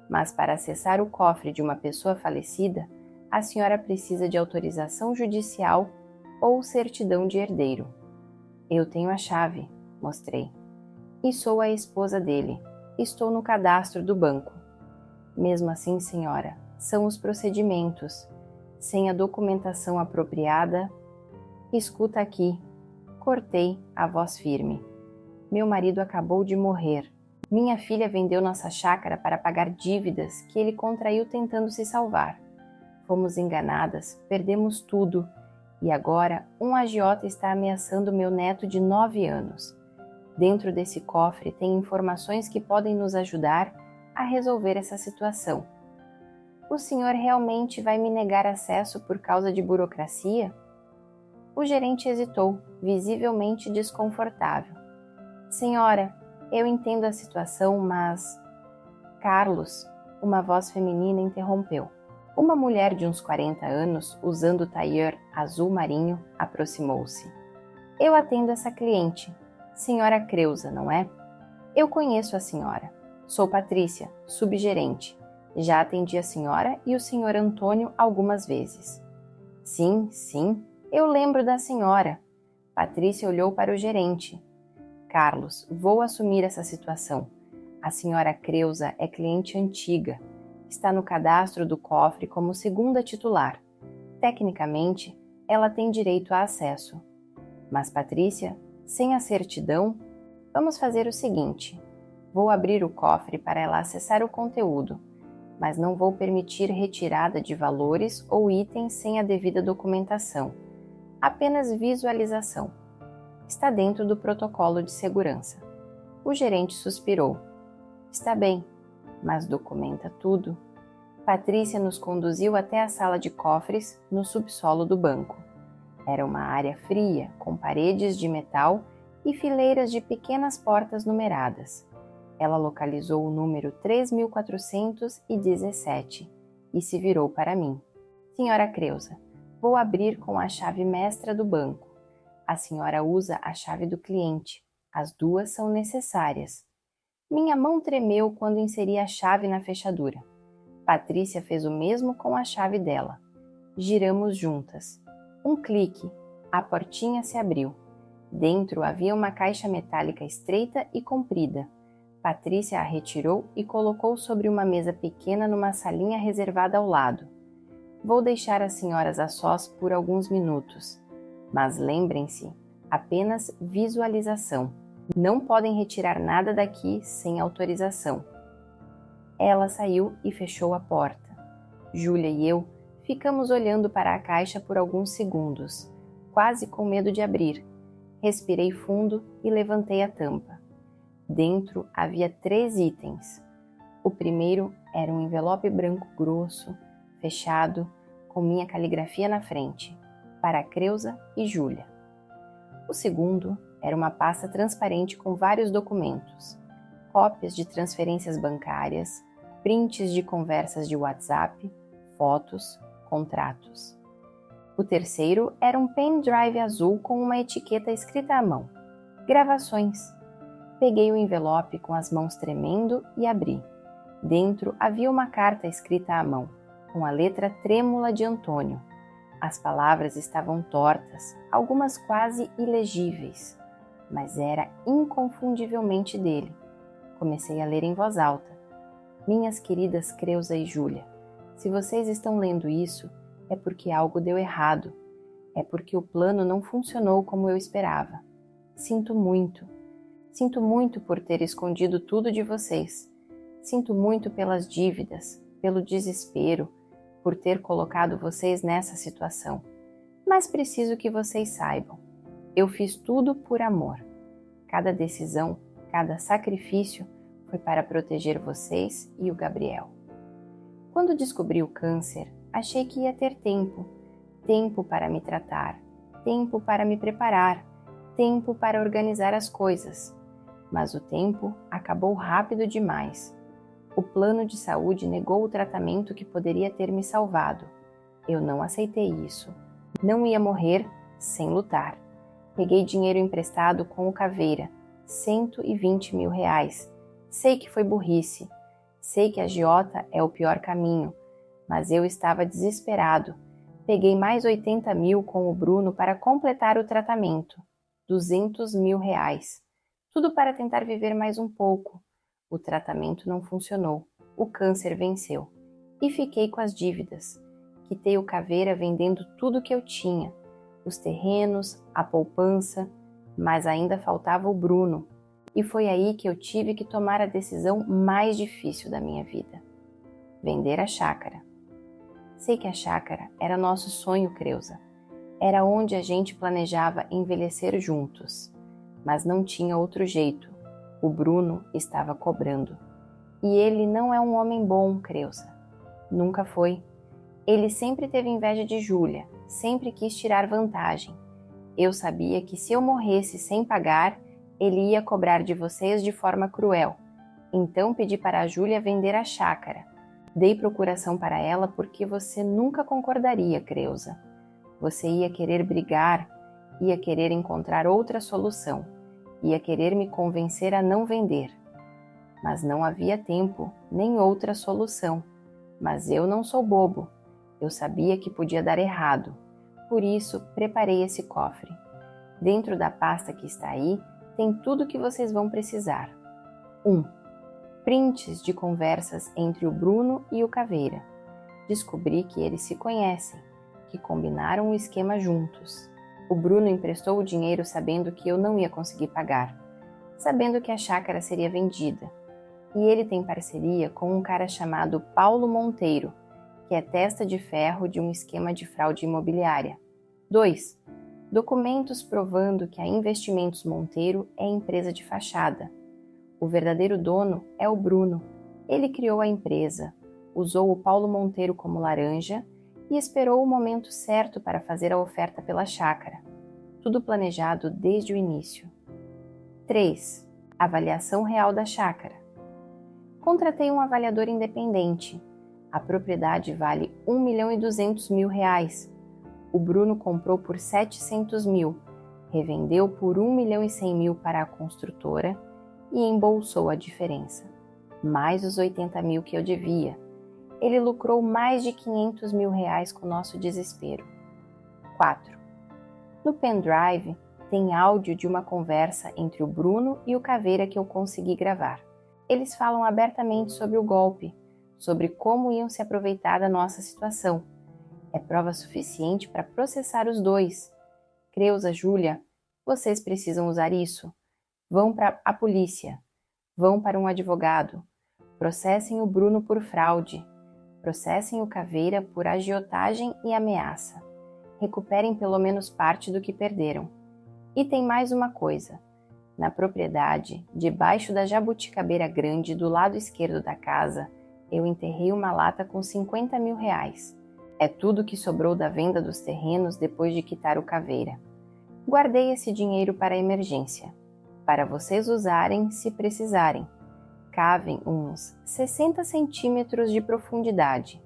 mas para acessar o cofre de uma pessoa falecida, a senhora precisa de autorização judicial ou certidão de herdeiro. Eu tenho a chave, mostrei. E sou a esposa dele. Estou no cadastro do banco. Mesmo assim, senhora, são os procedimentos. Sem a documentação apropriada... Escuta aqui. Cortei a voz firme. Meu marido acabou de morrer. Minha filha vendeu nossa chácara para pagar dívidas que ele contraiu tentando se salvar. Fomos enganadas, perdemos tudo, e agora um agiota está ameaçando meu neto de 9 anos. Dentro desse cofre tem informações que podem nos ajudar a resolver essa situação. O senhor realmente vai me negar acesso por causa de burocracia? O gerente hesitou, visivelmente desconfortável. Senhora, eu entendo a situação, mas... Carlos, uma voz feminina interrompeu. Uma mulher de uns 40 anos, usando tailleur azul marinho, aproximou-se. Eu atendo essa cliente. Senhora Creuza, não é? Eu conheço a senhora. Sou Patrícia, subgerente. Já atendi a senhora e o senhor Antônio algumas vezes. Sim, eu lembro da senhora. Patrícia olhou para o gerente. Carlos, vou assumir essa situação. A senhora Creuza é cliente antiga. Está no cadastro do cofre como segunda titular. Tecnicamente, ela tem direito a acesso. Mas Patrícia, sem a certidão, vamos fazer o seguinte. Vou abrir o cofre para ela acessar o conteúdo, mas não vou permitir retirada de valores ou itens sem a devida documentação. Apenas visualização. Está dentro do protocolo de segurança. O gerente suspirou. Está bem, mas documenta tudo. Patrícia nos conduziu até a sala de cofres no subsolo do banco. Era uma área fria, com paredes de metal e fileiras de pequenas portas numeradas. Ela localizou o número 3417 e se virou para mim. Senhora Creuza, vou abrir com a chave mestra do banco. A senhora usa a chave do cliente. As duas são necessárias. Minha mão tremeu quando inseri a chave na fechadura. Patrícia fez o mesmo com a chave dela. Giramos juntas. Um clique. A portinha se abriu. Dentro havia uma caixa metálica estreita e comprida. Patrícia a retirou e colocou sobre uma mesa pequena numa salinha reservada ao lado. Vou deixar as senhoras a sós por alguns minutos. Mas lembrem-se, apenas visualização. Não podem retirar nada daqui sem autorização. Ela saiu e fechou a porta. Júlia e eu ficamos olhando para a caixa por alguns segundos, quase com medo de abrir. Respirei fundo e levantei a tampa. Dentro havia 3 itens. O primeiro era um envelope branco grosso, fechado, com minha caligrafia na frente, para Creuza e Júlia. O segundo era uma pasta transparente com vários documentos, cópias de transferências bancárias, prints de conversas de WhatsApp, fotos, contratos. O terceiro era um pendrive azul com uma etiqueta escrita à mão. Gravações. Peguei o envelope com as mãos tremendo e abri. Dentro havia uma carta escrita à mão, com a letra trêmula de Antônio. As palavras estavam tortas, algumas quase ilegíveis, mas era inconfundivelmente dele. Comecei a ler em voz alta. Minhas queridas Creuza e Júlia, se vocês estão lendo isso, é porque algo deu errado. É porque o plano não funcionou como eu esperava. Sinto muito. Sinto muito por ter escondido tudo de vocês. Sinto muito pelas dívidas, pelo desespero, por ter colocado vocês nessa situação. Mas preciso que vocês saibam, eu fiz tudo por amor. Cada decisão, cada sacrifício foi para proteger vocês e o Gabriel. Quando descobri o câncer, achei que ia ter tempo. Tempo para me tratar, tempo para me preparar, tempo para organizar as coisas. Mas o tempo acabou rápido demais. O plano de saúde negou o tratamento que poderia ter me salvado. Eu não aceitei isso. Não ia morrer sem lutar. Peguei dinheiro emprestado com o Caveira, 120 mil reais. Sei que foi burrice. Sei que a agiota é o pior caminho, mas eu estava desesperado. Peguei mais 80 mil com o Bruno para completar o tratamento. 200 mil reais. Tudo para tentar viver mais um pouco. O tratamento não funcionou. O câncer venceu. E fiquei com as dívidas. Quitei o Caveira vendendo tudo que eu tinha. Os terrenos, a poupança, mas ainda faltava o Bruno. E foi aí que eu tive que tomar a decisão mais difícil da minha vida. Vender a chácara. Sei que a chácara era nosso sonho, Creuza. Era onde a gente planejava envelhecer juntos. Mas não tinha outro jeito. O Bruno estava cobrando. E ele não é um homem bom, Creuza. Nunca foi. Ele sempre teve inveja de Júlia, sempre quis tirar vantagem. Eu sabia que se eu morresse sem pagar, ele ia cobrar de vocês de forma cruel. Então pedi para a Júlia vender a chácara. Dei procuração para ela porque você nunca concordaria, Creuza. Você ia querer brigar, ia querer encontrar outra solução, ia querer me convencer a não vender. Mas não havia tempo, nem outra solução. Mas eu não sou bobo. Eu sabia que podia dar errado. Por isso, preparei esse cofre. Dentro da pasta que está aí, tem tudo o que vocês vão precisar. 1. Prints de conversas entre o Bruno e o Caveira. Descobri que eles se conhecem, que combinaram o esquema juntos. O Bruno emprestou o dinheiro sabendo que eu não ia conseguir pagar, sabendo que a chácara seria vendida. E ele tem parceria com um cara chamado Paulo Monteiro, que é testa de ferro de um esquema de fraude imobiliária. 2. Documentos provando que a Investimentos Monteiro é empresa de fachada. O verdadeiro dono é o Bruno. Ele criou a empresa, usou o Paulo Monteiro como laranja e esperou o momento certo para fazer a oferta pela chácara. Tudo planejado desde o início. 3. Avaliação real da chácara. Contratei um avaliador independente. A propriedade vale R$1.200.000. O Bruno comprou por 700 mil, revendeu por 1.100.000 para a construtora e embolsou a diferença, mais os 80 mil que eu devia. Ele lucrou mais de 500 mil reais com nosso desespero. 4. No pendrive tem áudio de uma conversa entre o Bruno e o Caveira que eu consegui gravar. Eles falam abertamente sobre o golpe, sobre como iam se aproveitar da nossa situação. É prova suficiente para processar os dois. Creuza, Júlia, vocês precisam usar isso. Vão para a polícia. Vão para um advogado. Processem o Bruno por fraude. Processem o Caveira por agiotagem e ameaça. Recuperem pelo menos parte do que perderam. E tem mais uma coisa. Na propriedade, debaixo da jabuticabeira grande do lado esquerdo da casa, eu enterrei uma lata com 50 mil reais. É tudo que sobrou da venda dos terrenos depois de quitar o Caveira. Guardei esse dinheiro para a emergência, para vocês usarem se precisarem. Cavem uns 60 centímetros de profundidade.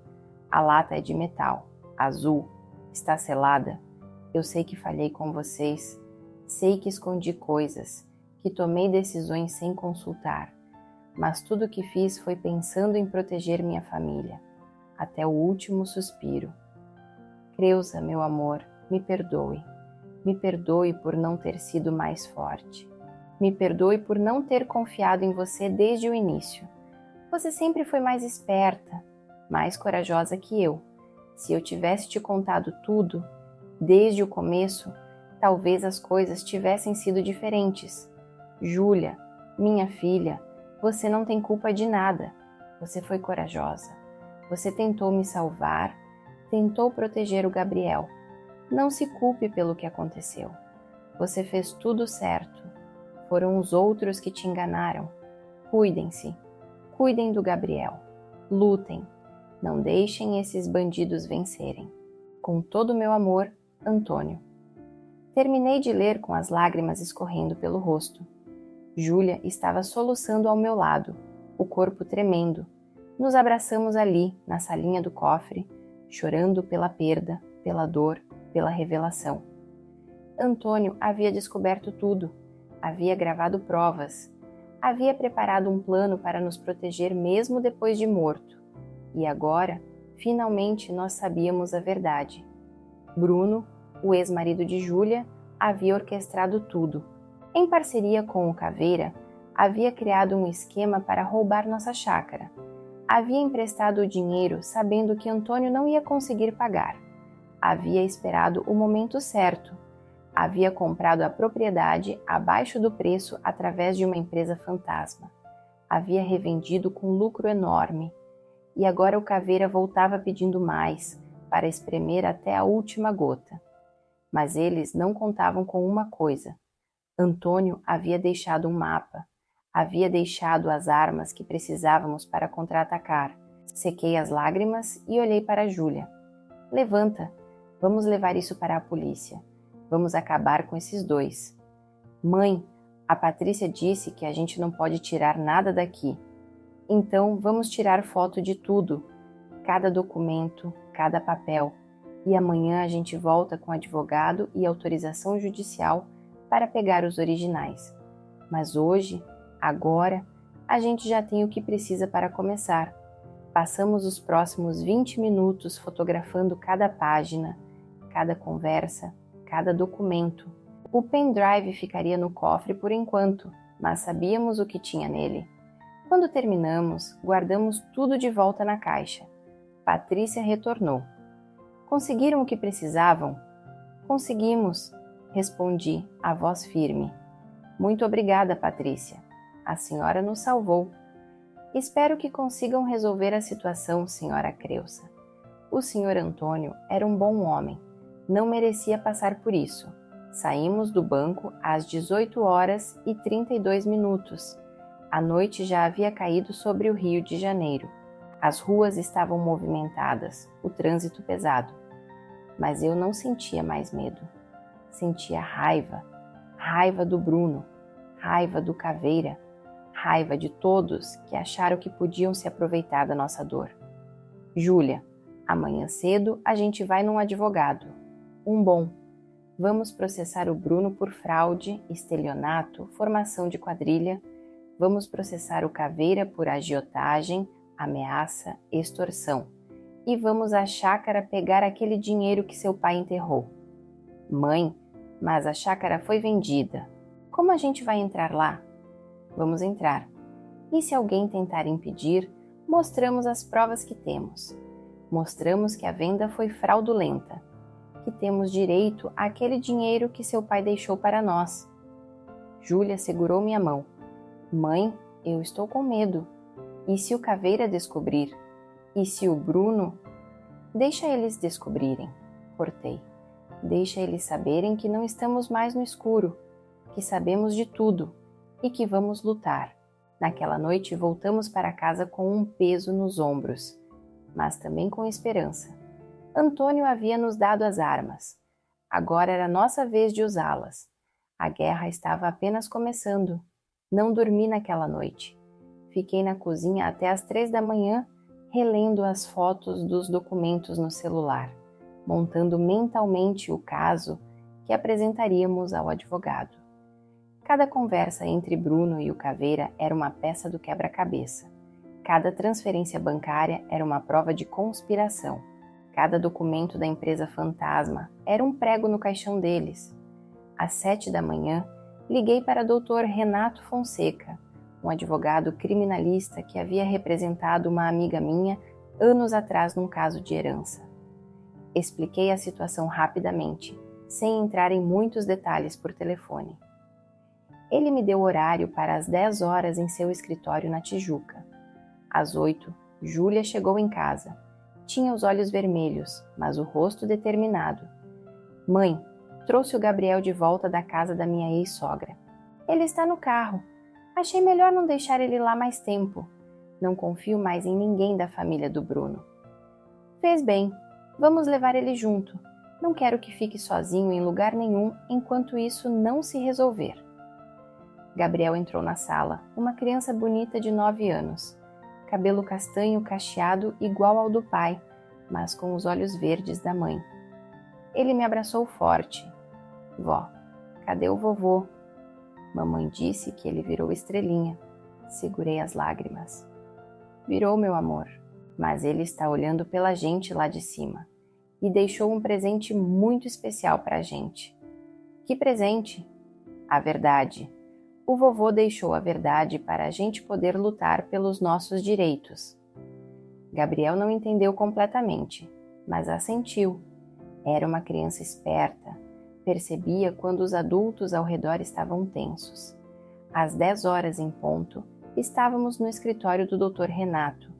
A lata é de metal, azul, está selada. Eu sei que falhei com vocês, sei que escondi coisas, que tomei decisões sem consultar, mas tudo o que fiz foi pensando em proteger minha família, até o último suspiro. Creuza, meu amor, me perdoe. Me perdoe por não ter sido mais forte. Me perdoe por não ter confiado em você desde o início. Você sempre foi mais esperta, mais corajosa que eu. Se eu tivesse te contado tudo, desde o começo, talvez as coisas tivessem sido diferentes. Júlia, minha filha, você não tem culpa de nada. Você foi corajosa. Você tentou me salvar, tentou proteger o Gabriel. Não se culpe pelo que aconteceu. Você fez tudo certo. Foram os outros que te enganaram. Cuidem-se. Cuidem do Gabriel. Lutem. Não deixem esses bandidos vencerem. Com todo o meu amor, Antônio. Terminei de ler com as lágrimas escorrendo pelo rosto. Júlia estava soluçando ao meu lado, o corpo tremendo. Nos abraçamos ali, na salinha do cofre, chorando pela perda, pela dor, pela revelação. Antônio havia descoberto tudo, havia gravado provas, havia preparado um plano para nos proteger mesmo depois de morto. E agora, finalmente nós sabíamos a verdade. Bruno, o ex-marido de Júlia, havia orquestrado tudo. Em parceria com o Caveira, havia criado um esquema para roubar nossa chácara. Havia emprestado o dinheiro sabendo que Antônio não ia conseguir pagar. Havia esperado o momento certo. Havia comprado a propriedade abaixo do preço através de uma empresa fantasma. Havia revendido com lucro enorme. E agora o Caveira voltava pedindo mais, para espremer até a última gota. Mas eles não contavam com uma coisa. Antônio havia deixado um mapa. Havia deixado as armas que precisávamos para contra-atacar. Sequei as lágrimas e olhei para Júlia. Levanta, vamos levar isso para a polícia. Vamos acabar com esses dois. Mãe, a Patrícia disse que a gente não pode tirar nada daqui. Então vamos tirar foto de tudo, cada documento, cada papel. E amanhã a gente volta com advogado e autorização judicial para pegar os originais. Mas hoje, agora, a gente já tem o que precisa para começar. Passamos os próximos 20 minutos fotografando cada página, cada conversa, cada documento. O pendrive ficaria no cofre por enquanto, mas sabíamos o que tinha nele. Quando terminamos, guardamos tudo de volta na caixa. Patrícia retornou. Conseguiram o que precisavam? Conseguimos, respondi, a voz firme. Muito obrigada, Patrícia. A senhora nos salvou. Espero que consigam resolver a situação, senhora Creusa. O senhor Antônio era um bom homem. Não merecia passar por isso. Saímos do banco às 18h32. A noite já havia caído sobre o Rio de Janeiro. As ruas estavam movimentadas, o trânsito pesado. Mas eu não sentia mais medo. Sentia raiva. Raiva do Bruno, raiva do Caveira, raiva de todos que acharam que podiam se aproveitar da nossa dor. Júlia, amanhã cedo a gente vai num advogado. Um bom. Vamos processar o Bruno por fraude, estelionato, formação de quadrilha. Vamos processar o Caveira por agiotagem, ameaça, extorsão. E vamos à chácara pegar aquele dinheiro que seu pai enterrou. Mãe, mas a chácara foi vendida. Como a gente vai entrar lá? Vamos entrar. E se alguém tentar impedir, mostramos as provas que temos. Mostramos que a venda foi fraudulenta, que temos direito àquele dinheiro que seu pai deixou para nós. Júlia segurou minha mão. Mãe, eu estou com medo. E se o Caveira descobrir? E se o Bruno? Deixa eles descobrirem, cortei. Deixa eles saberem que não estamos mais no escuro, que sabemos de tudo e que vamos lutar. Naquela noite voltamos para casa com um peso nos ombros, mas também com esperança. Antônio havia nos dado as armas. Agora era nossa vez de usá-las. A guerra estava apenas começando. Não dormi naquela noite. Fiquei na cozinha até às 3h, relendo as fotos dos documentos no celular, montando mentalmente o caso que apresentaríamos ao advogado. Cada conversa entre Bruno e o Caveira era uma peça do quebra-cabeça. Cada transferência bancária era uma prova de conspiração. Cada documento da empresa fantasma era um prego no caixão deles. Às 7h, liguei para o Dr. Renato Fonseca, um advogado criminalista que havia representado uma amiga minha anos atrás num caso de herança. Expliquei a situação rapidamente, sem entrar em muitos detalhes por telefone. Ele me deu horário para as 10h em seu escritório na Tijuca. Às 8h, Júlia chegou em casa. Tinha os olhos vermelhos, mas o rosto determinado. Mãe, trouxe o Gabriel de volta da casa da minha ex-sogra. Ele está no carro. Achei melhor não deixar ele lá mais tempo. Não confio mais em ninguém da família do Bruno. Fez bem. Vamos levar ele junto. Não quero que fique sozinho em lugar nenhum enquanto isso não se resolver. Gabriel entrou na sala, uma criança bonita de 9 anos. Cabelo castanho cacheado igual ao do pai, mas com os olhos verdes da mãe. Ele me abraçou forte. Vó, cadê o vovô? Mamãe disse que ele virou estrelinha. Segurei as lágrimas. Virou, meu amor, mas ele está olhando pela gente lá de cima e deixou um presente muito especial para a gente. Que presente? A verdade. O vovô deixou a verdade para a gente poder lutar pelos nossos direitos. Gabriel não entendeu completamente, mas assentiu. Era uma criança esperta. Percebia quando os adultos ao redor estavam tensos. Às 10 horas em ponto, estávamos no escritório do Dr. Renato.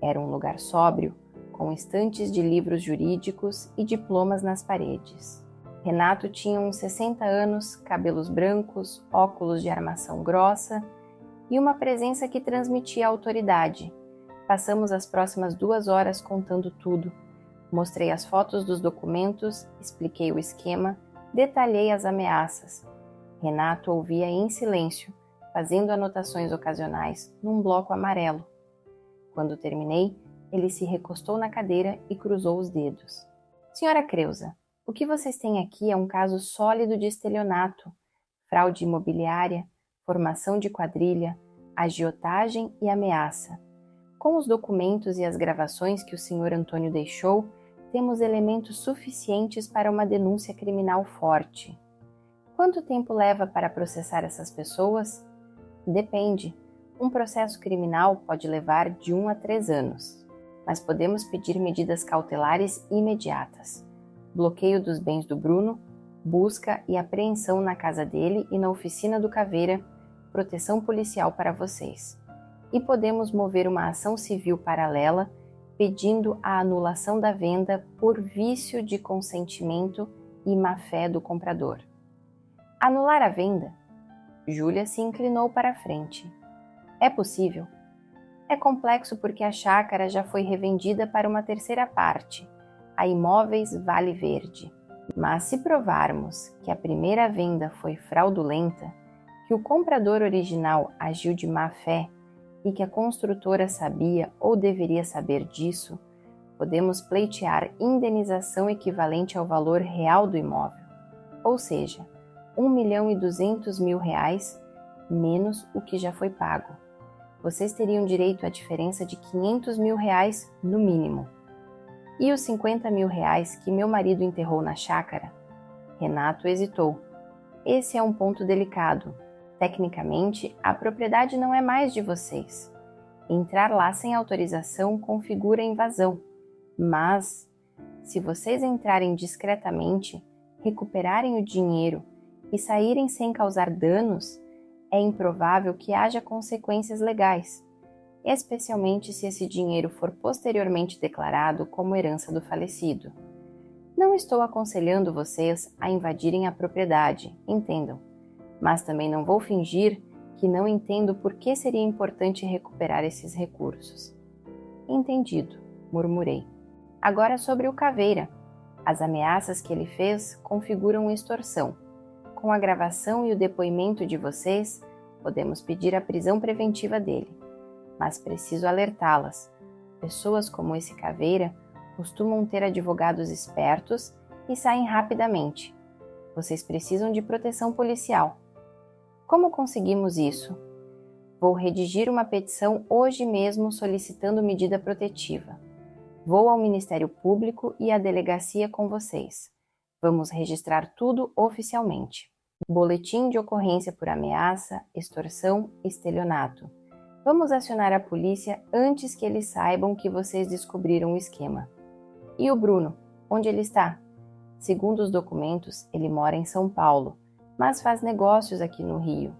Era um lugar sóbrio, com estantes de livros jurídicos e diplomas nas paredes. Renato tinha uns 60 anos, cabelos brancos, óculos de armação grossa e uma presença que transmitia autoridade. Passamos as próximas 2 horas contando tudo. Mostrei as fotos dos documentos, expliquei o esquema, detalhei as ameaças. Renato ouvia em silêncio, fazendo anotações ocasionais num bloco amarelo. Quando terminei, ele se recostou na cadeira e cruzou os dedos. Senhora Creuza, o que vocês têm aqui é um caso sólido de estelionato, fraude imobiliária, formação de quadrilha, agiotagem e ameaça. Com os documentos e as gravações que o senhor Antônio deixou, temos elementos suficientes para uma denúncia criminal forte. Quanto tempo leva para processar essas pessoas? Depende. Um processo criminal pode levar de 1 a 3 anos, mas podemos pedir medidas cautelares imediatas. Bloqueio dos bens do Bruno, busca e apreensão na casa dele e na oficina do Caveira, proteção policial para vocês. E podemos mover uma ação civil paralela pedindo a anulação da venda por vício de consentimento e má-fé do comprador. Anular a venda? Júlia se inclinou para a frente. É possível? É complexo porque a chácara já foi revendida para uma terceira parte, a Imóveis Vale Verde. Mas se provarmos que a primeira venda foi fraudulenta, que o comprador original agiu de má-fé e que a construtora sabia ou deveria saber disso, podemos pleitear indenização equivalente ao valor real do imóvel, ou seja, R$1.200.000 menos o que já foi pago. Vocês teriam direito à diferença de R$500.000 no mínimo. E os R$50.000 que meu marido enterrou na chácara? Renato hesitou. Esse é um ponto delicado. Tecnicamente, a propriedade não é mais de vocês. Entrar lá sem autorização configura invasão. Mas, se vocês entrarem discretamente, recuperarem o dinheiro e saírem sem causar danos, é improvável que haja consequências legais, especialmente se esse dinheiro for posteriormente declarado como herança do falecido. Não estou aconselhando vocês a invadirem a propriedade, entendam, mas também não vou fingir que não entendo por que seria importante recuperar esses recursos. Entendido, murmurei. Agora sobre o Caveira. As ameaças que ele fez configuram extorsão. Com a gravação e o depoimento de vocês, podemos pedir a prisão preventiva dele. Mas preciso alertá-las. Pessoas como esse Caveira costumam ter advogados espertos e saem rapidamente. Vocês precisam de proteção policial. Como conseguimos isso? Vou redigir uma petição hoje mesmo solicitando medida protetiva. Vou ao Ministério Público e à delegacia com vocês. Vamos registrar tudo oficialmente. Boletim de ocorrência por ameaça, extorsão e estelionato. Vamos acionar a polícia antes que eles saibam que vocês descobriram o esquema. E o Bruno? Onde ele está? Segundo os documentos, ele mora em São Paulo, mas faz negócios aqui no Rio.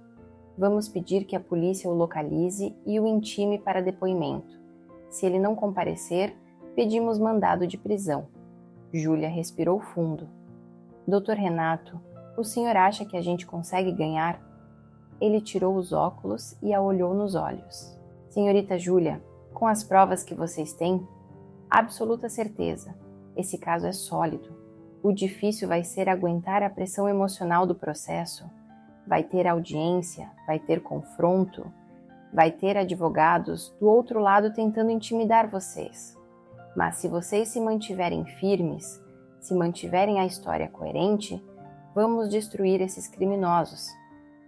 Vamos pedir que a polícia o localize e o intime para depoimento. Se ele não comparecer, pedimos mandado de prisão. Júlia respirou fundo. Doutor Renato, o senhor acha que a gente consegue ganhar? Ele tirou os óculos e a olhou nos olhos. Senhorita Júlia, com as provas que vocês têm, absoluta certeza, esse caso é sólido. O difícil vai ser aguentar a pressão emocional do processo. Vai ter audiência, vai ter confronto, vai ter advogados do outro lado tentando intimidar vocês. Mas se vocês se mantiverem firmes, se mantiverem a história coerente, vamos destruir esses criminosos.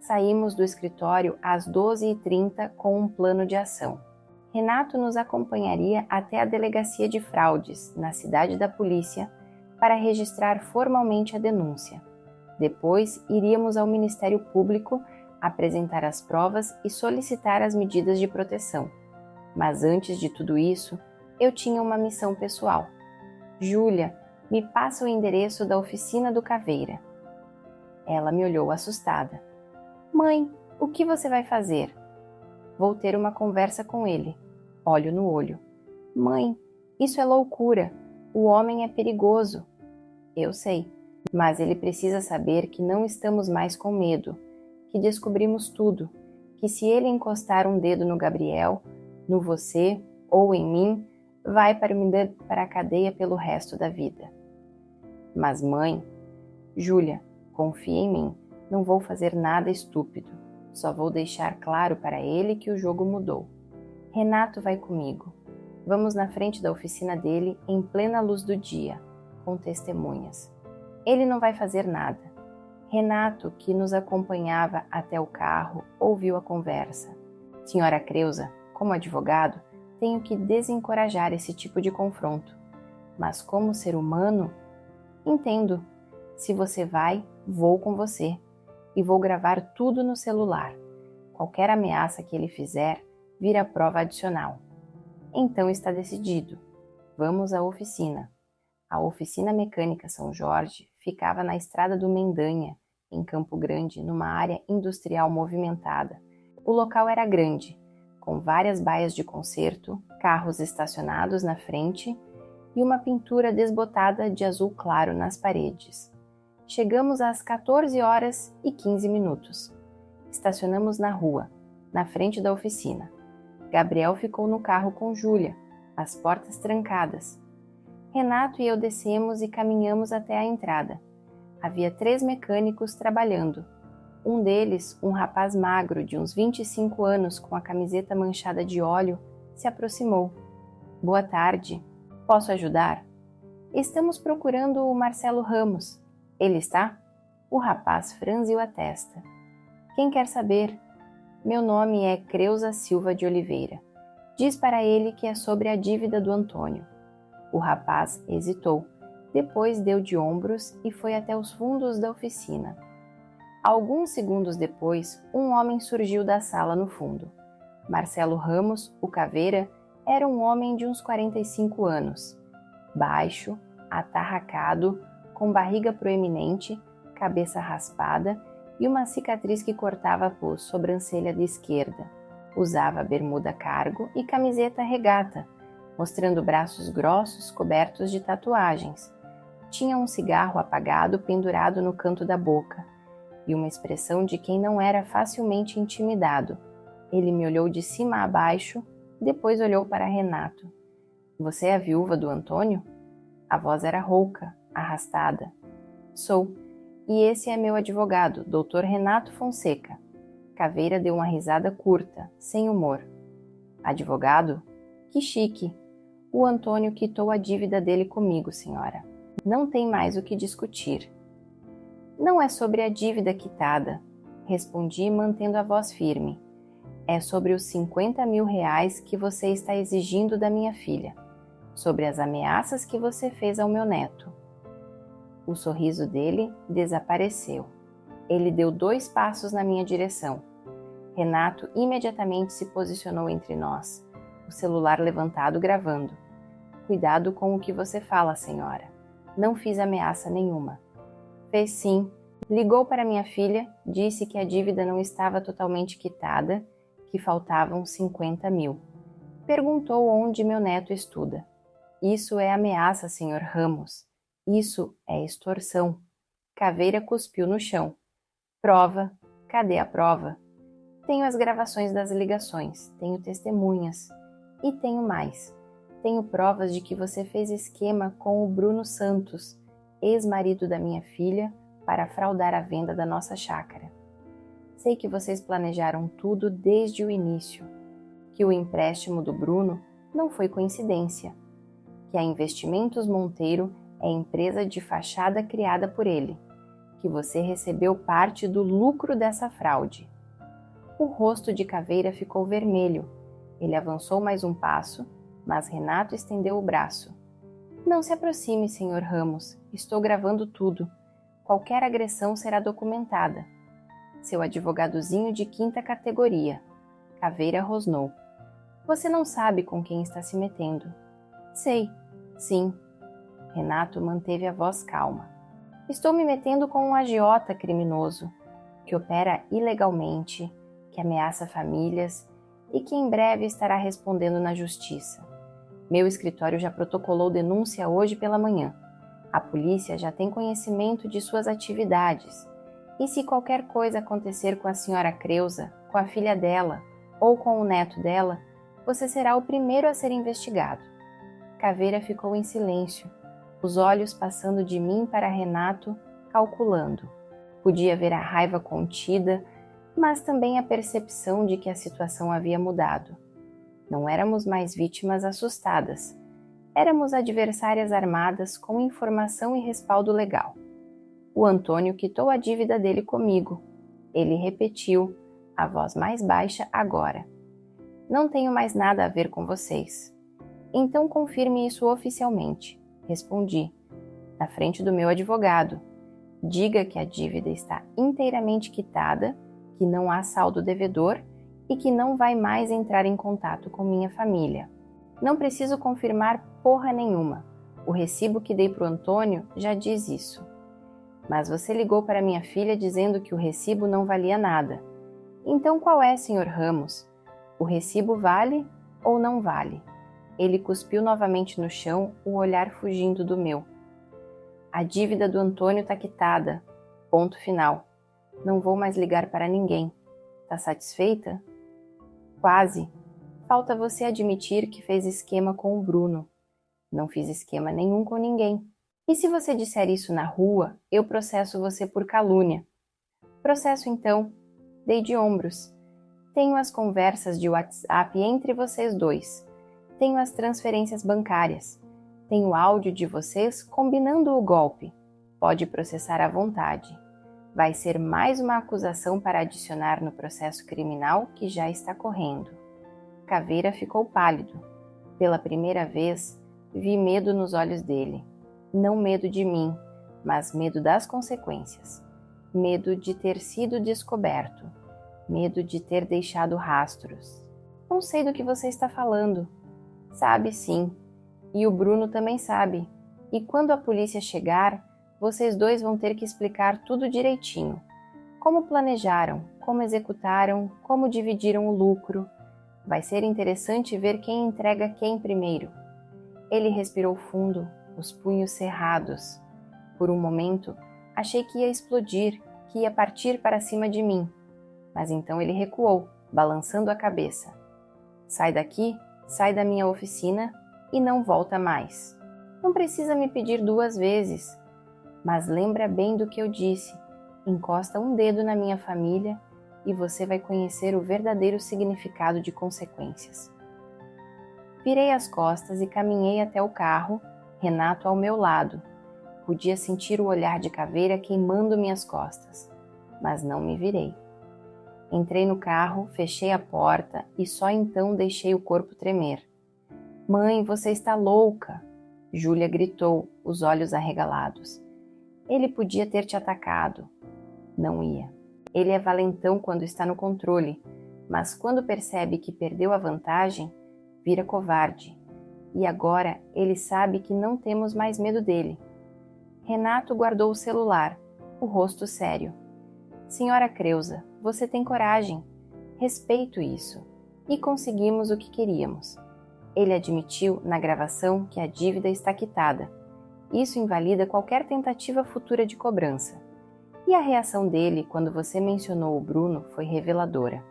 Saímos do escritório às 12h30 com um plano de ação. Renato nos acompanharia até a delegacia de fraudes, na cidade da polícia, para registrar formalmente a denúncia. Depois, iríamos ao Ministério Público apresentar as provas e solicitar as medidas de proteção. Mas antes de tudo isso, eu tinha uma missão pessoal. Júlia, me passa o endereço da oficina do Caveira. Ela me olhou assustada. Mãe, o que você vai fazer? Vou ter uma conversa com ele. Olho no olho. Mãe, isso é loucura. O homem é perigoso. Eu sei, mas ele precisa saber que não estamos mais com medo, que descobrimos tudo, que se ele encostar um dedo no Gabriel, no você ou em mim, vai para a cadeia pelo resto da vida. Mas mãe, Júlia, confia em mim, não vou fazer nada estúpido, só vou deixar claro para ele que o jogo mudou. Renato vai comigo. Vamos na frente da oficina dele em plena luz do dia, com testemunhas. Ele não vai fazer nada. Renato, que nos acompanhava até o carro, ouviu a conversa. Senhora Creuza, como advogado, tenho que desencorajar esse tipo de confronto. Mas como ser humano, entendo. Se você vai, vou com você. E vou gravar tudo no celular. Qualquer ameaça que ele fizer, vira prova adicional. Então está decidido. Vamos à oficina. A oficina mecânica São Jorge ficava na estrada do Mendanha, em Campo Grande, numa área industrial movimentada. O local era grande, com várias baias de conserto, carros estacionados na frente e uma pintura desbotada de azul claro nas paredes. Chegamos às 14h15. Estacionamos na rua, na frente da oficina. Gabriel ficou no carro com Júlia, as portas trancadas. Renato e eu descemos e caminhamos até a entrada. Havia 3 mecânicos trabalhando. Um deles, um rapaz magro de uns 25 anos com a camiseta manchada de óleo, se aproximou. Boa tarde. Posso ajudar? Estamos procurando o Marcelo Ramos. Ele está? O rapaz franziu a testa. Quem quer saber? Meu nome é Creuza Silva de Oliveira. Diz para ele que é sobre a dívida do Antônio. O rapaz hesitou, depois deu de ombros e foi até os fundos da oficina. Alguns segundos depois, um homem surgiu da sala no fundo. Marcelo Ramos, o Caveira, era um homem de uns 45 anos. Baixo, atarracado, com barriga proeminente, cabeça raspada e uma cicatriz que cortava a sobrancelha da esquerda. Usava bermuda cargo e camiseta regata, mostrando braços grossos cobertos de tatuagens. Tinha um cigarro apagado pendurado no canto da boca e uma expressão de quem não era facilmente intimidado. Ele me olhou de cima a baixo, depois olhou para Renato. Você é a viúva do Antônio? A voz era rouca, arrastada. Sou. E esse é meu advogado, Dr. Renato Fonseca. Caveira deu uma risada curta, sem humor. Advogado? Que chique. O Antônio quitou a dívida dele comigo, senhora. Não tem mais o que discutir. Não é sobre a dívida quitada, respondi mantendo a voz firme. É sobre os 50 mil reais que você está exigindo da minha filha. Sobre as ameaças que você fez ao meu neto. O sorriso dele desapareceu. Ele deu 2 passos na minha direção. Renato imediatamente se posicionou entre nós, o celular levantado gravando. Cuidado com o que você fala, senhora. Não fiz ameaça nenhuma. Fez sim. Ligou para minha filha, disse que a dívida não estava totalmente quitada, que faltavam 50 mil. Perguntou onde meu neto estuda. Isso é ameaça, senhor Ramos. Isso é extorsão. Caveira cuspiu no chão. Prova? Cadê a prova? Tenho as gravações das ligações, tenho testemunhas. E tenho mais. Tenho provas de que você fez esquema com o Bruno Santos, ex-marido da minha filha, para fraudar a venda da nossa chácara. Sei que vocês planejaram tudo desde o início, que o empréstimo do Bruno não foi coincidência, que a Investimentos Monteiro é empresa de fachada criada por ele, que você recebeu parte do lucro dessa fraude. O rosto de Caveira ficou vermelho. Ele avançou mais um passo, mas Renato estendeu o braço. Não se aproxime, Sr. Ramos. Estou gravando tudo. Qualquer agressão será documentada. Seu advogadozinho de quinta categoria. Caveira rosnou. Você não sabe com quem está se metendo. Sei. Sim. Renato manteve a voz calma. Estou me metendo com um agiota criminoso, que opera ilegalmente, que ameaça famílias e que em breve estará respondendo na justiça. Meu escritório já protocolou denúncia hoje pela manhã. A polícia já tem conhecimento de suas atividades. E se qualquer coisa acontecer com a senhora Creuza, com a filha dela ou com o neto dela, você será o primeiro a ser investigado. Caveira ficou em silêncio, os olhos passando de mim para Renato, calculando. Podia ver a raiva contida, mas também a percepção de que a situação havia mudado. Não éramos mais vítimas assustadas. Éramos adversárias armadas com informação e respaldo legal. O Antônio quitou a dívida dele comigo. Ele repetiu, a voz mais baixa agora. Não tenho mais nada a ver com vocês. Então confirme isso oficialmente. Respondi, na frente do meu advogado. Diga que a dívida está inteiramente quitada, que não há saldo devedor e que não vai mais entrar em contato com minha família. Não preciso confirmar porra nenhuma. O recibo que dei pro Antônio já diz isso. Mas você ligou para minha filha dizendo que o recibo não valia nada. Então qual é, Sr. Ramos? O recibo vale ou não vale? Ele cuspiu novamente no chão, o olhar fugindo do meu. A dívida do Antônio está quitada. Ponto final. Não vou mais ligar para ninguém. Tá satisfeita? Quase. Falta você admitir que fez esquema com o Bruno. Não fiz esquema nenhum com ninguém. E se você disser isso na rua, eu processo você por calúnia. Processo então. Dei de ombros. Tenho as conversas de WhatsApp entre vocês dois. Tenho as transferências bancárias. Tenho áudio de vocês combinando o golpe. Pode processar à vontade. Vai ser mais uma acusação para adicionar no processo criminal que já está correndo. Caveira ficou pálido. Pela primeira vez, vi medo nos olhos dele. Não medo de mim, mas medo das consequências. Medo de ter sido descoberto. Medo de ter deixado rastros. Não sei do que você está falando. Sabe sim. E o Bruno também sabe. E quando a polícia chegar, vocês dois vão ter que explicar tudo direitinho. Como planejaram, como executaram, como dividiram o lucro. Vai ser interessante ver quem entrega quem primeiro. Ele respirou fundo, os punhos cerrados. Por um momento, achei que ia explodir, que ia partir para cima de mim. Mas então ele recuou, balançando a cabeça. Sai daqui, sai da minha oficina e não volta mais. Não precisa me pedir 2 vezes. Mas lembra bem do que eu disse. Encosta um dedo na minha família e você vai conhecer o verdadeiro significado de consequências. Virei as costas e caminhei até o carro, Renato ao meu lado. Podia sentir o olhar de Caveira queimando minhas costas, mas não me virei. Entrei no carro, fechei a porta e só então deixei o corpo tremer. Mãe, você está louca! Júlia gritou, os olhos arregalados. Ele podia ter te atacado. Não ia. Ele é valentão quando está no controle, mas quando percebe que perdeu a vantagem, vira covarde. E agora ele sabe que não temos mais medo dele. Renato guardou o celular, o rosto sério. Senhora Creuza, você tem coragem. Respeito isso. E conseguimos o que queríamos. Ele admitiu na gravação que a dívida está quitada. Isso invalida qualquer tentativa futura de cobrança. E a reação dele quando você mencionou o Bruno foi reveladora.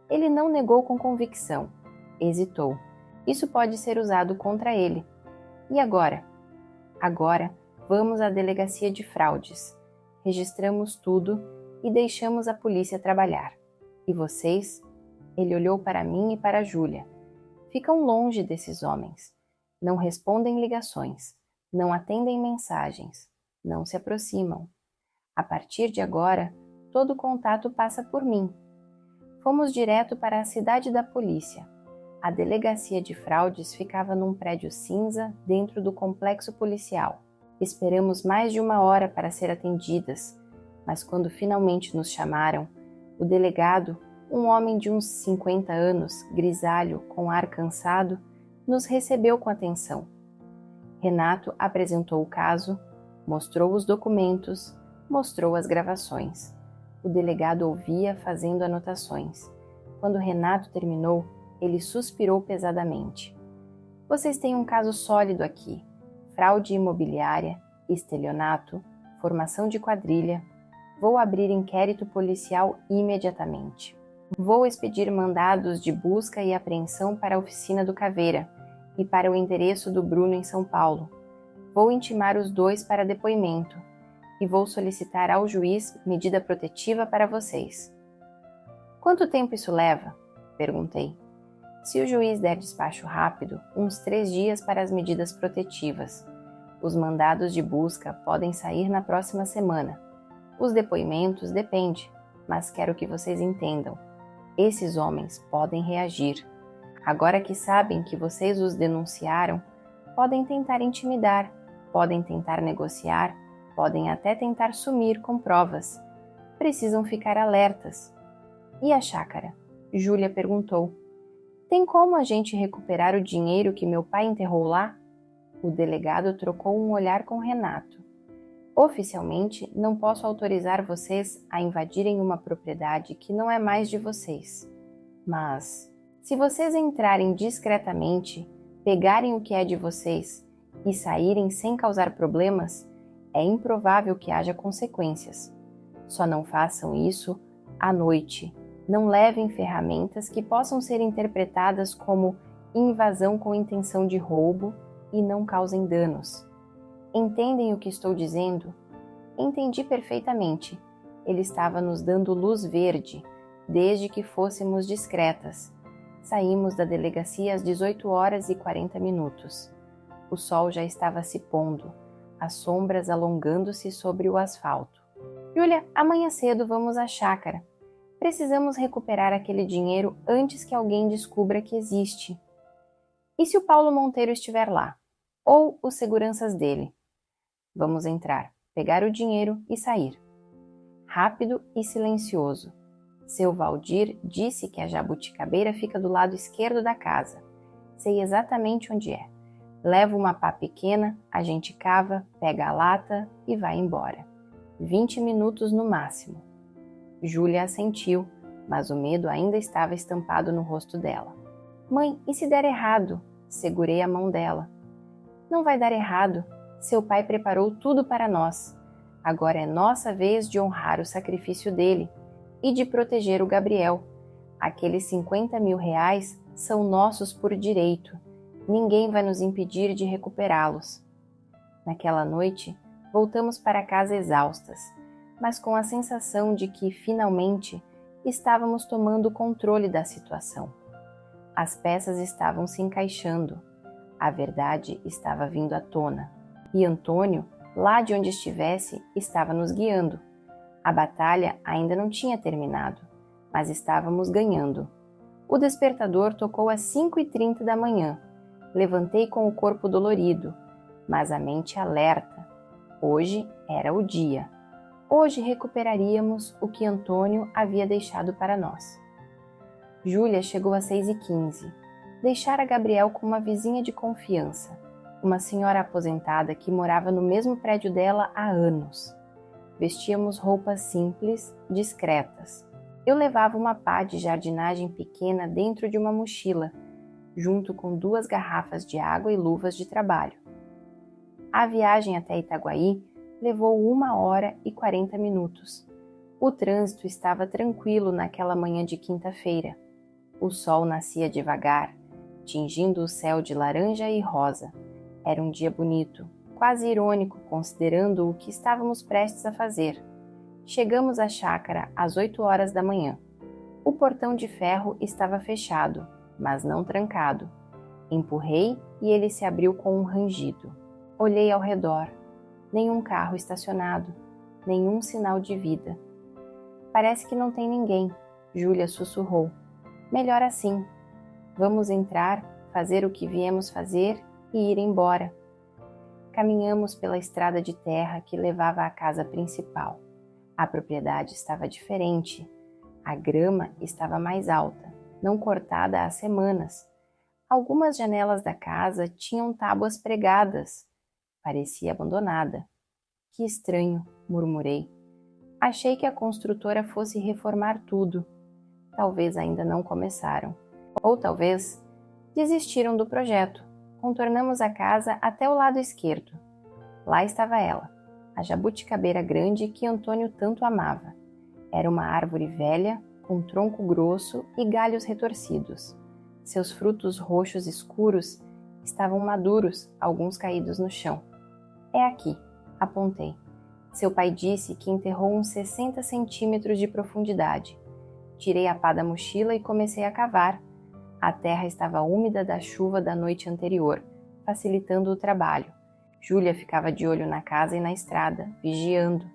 Ele não negou com convicção, hesitou. Isso pode ser usado contra ele. E agora? Agora, vamos à delegacia de fraudes. Registramos tudo e deixamos a polícia trabalhar. E vocês? Ele olhou para mim e para Júlia. Ficam longe desses homens. Não respondem ligações. Não atendem mensagens. Não se aproximam. A partir de agora, todo contato passa por mim. Fomos direto para a cidade da polícia. A delegacia de fraudes ficava num prédio cinza dentro do complexo policial. Esperamos mais de 1 hora para ser atendidas, mas quando finalmente nos chamaram, o delegado, um homem de uns 50 anos, grisalho, com ar cansado, nos recebeu com atenção. Renato apresentou o caso, mostrou os documentos, mostrou as gravações. O delegado ouvia fazendo anotações. Quando Renato terminou, ele suspirou pesadamente. Vocês têm um caso sólido aqui. Fraude imobiliária, estelionato, formação de quadrilha. Vou abrir inquérito policial imediatamente. Vou expedir mandados de busca e apreensão para a oficina do Caveira e para o endereço do Bruno em São Paulo. Vou intimar os dois para depoimento e vou solicitar ao juiz medida protetiva para vocês. Quanto tempo isso leva? Perguntei. Se o juiz der despacho rápido, uns 3 dias para as medidas protetivas. Os mandados de busca podem sair na próxima semana. Os depoimentos depende, mas quero que vocês entendam. Esses homens podem reagir. Agora que sabem que vocês os denunciaram, podem tentar intimidar, podem tentar negociar, podem até tentar sumir com provas. Precisam ficar alertas. E a chácara? Júlia perguntou. Tem como a gente recuperar o dinheiro que meu pai enterrou lá? O delegado trocou um olhar com Renato. Oficialmente, não posso autorizar vocês a invadirem uma propriedade que não é mais de vocês. Mas, se vocês entrarem discretamente, pegarem o que é de vocês e saírem sem causar problemas, é improvável que haja consequências. Só não façam isso à noite. Não levem ferramentas que possam ser interpretadas como invasão com intenção de roubo e não causem danos. Entendem o que estou dizendo? Entendi perfeitamente. Ele estava nos dando luz verde, desde que fôssemos discretas. Saímos da delegacia às 18h40. O sol já estava se pondo, as sombras alongando-se sobre o asfalto. Júlia, amanhã cedo vamos à chácara. Precisamos recuperar aquele dinheiro antes que alguém descubra que existe. E se o Paulo Monteiro estiver lá? Ou os seguranças dele? Vamos entrar, pegar o dinheiro e sair. Rápido e silencioso. Seu Valdir disse que a jabuticabeira fica do lado esquerdo da casa. Sei exatamente onde é. Leva uma pá pequena, a gente cava, pega a lata e vai embora. 20 minutos no máximo. Júlia assentiu, mas o medo ainda estava estampado no rosto dela. Mãe, e se der errado? Segurei a mão dela. Não vai dar errado. Seu pai preparou tudo para nós. Agora é nossa vez de honrar o sacrifício dele e de proteger o Gabriel. Aqueles 50 mil reais são nossos por direito. Ninguém vai nos impedir de recuperá-los. Naquela noite, voltamos para casa exaustas, mas com a sensação de que, finalmente, estávamos tomando o controle da situação. As peças estavam se encaixando. A verdade estava vindo à tona. E Antônio, lá de onde estivesse, estava nos guiando. A batalha ainda não tinha terminado, mas estávamos ganhando. O despertador tocou às 5h30 da manhã. Levantei com o corpo dolorido, mas a mente alerta. Hoje era o dia. Hoje recuperaríamos o que Antônio havia deixado para nós. Júlia chegou às 6h15. Deixara Gabriel com uma vizinha de confiança, uma senhora aposentada que morava no mesmo prédio dela há anos. Vestíamos roupas simples, discretas. Eu levava uma pá de jardinagem pequena dentro de uma mochila, junto com 2 garrafas de água e luvas de trabalho. A viagem até Itaguaí levou 1 hora e 40 minutos. O trânsito estava tranquilo naquela manhã de quinta-feira. O sol nascia devagar, tingindo o céu de laranja e rosa. Era um dia bonito, quase irônico, considerando o que estávamos prestes a fazer. Chegamos à chácara às 8 horas da manhã. O portão de ferro estava fechado, mas não trancado. Empurrei e ele se abriu com um rangido. Olhei ao redor. Nenhum carro estacionado, nenhum sinal de vida. Parece que não tem ninguém, Júlia sussurrou. Melhor assim. Vamos entrar, fazer o que viemos fazer e ir embora. Caminhamos pela estrada de terra que levava à casa principal. A propriedade estava diferente. A grama estava mais alta, não cortada há semanas. Algumas janelas da casa tinham tábuas pregadas. Parecia abandonada. Que estranho, murmurei. Achei que a construtora fosse reformar tudo. Talvez ainda não começaram. Ou talvez desistiram do projeto. Contornamos a casa até o lado esquerdo. Lá estava ela, a jabuticabeira grande que Antônio tanto amava. Era uma árvore velha, com tronco grosso e galhos retorcidos. Seus frutos roxos escuros estavam maduros, alguns caídos no chão. É aqui, apontei. Seu pai disse que enterrou uns 60 centímetros de profundidade. Tirei a pá da mochila e comecei a cavar. A terra estava úmida da chuva da noite anterior, facilitando o trabalho. Júlia ficava de olho na casa e na estrada, vigiando.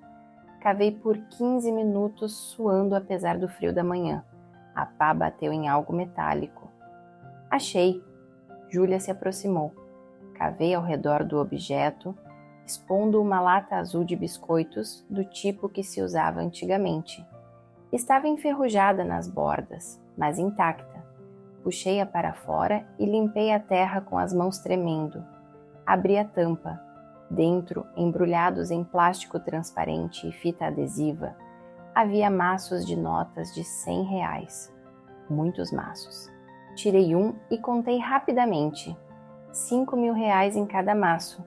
Cavei por 15 minutos, suando apesar do frio da manhã. A pá bateu em algo metálico. Achei! Júlia se aproximou. Cavei ao redor do objeto, expondo uma lata azul de biscoitos do tipo que se usava antigamente. Estava enferrujada nas bordas, mas intacta. Puxei-a para fora e limpei a terra com as mãos tremendo. Abri a tampa. Dentro, embrulhados em plástico transparente e fita adesiva, havia maços de notas de R$ 100. Muitos maços. Tirei um e contei rapidamente. R$ 5.000 em cada maço.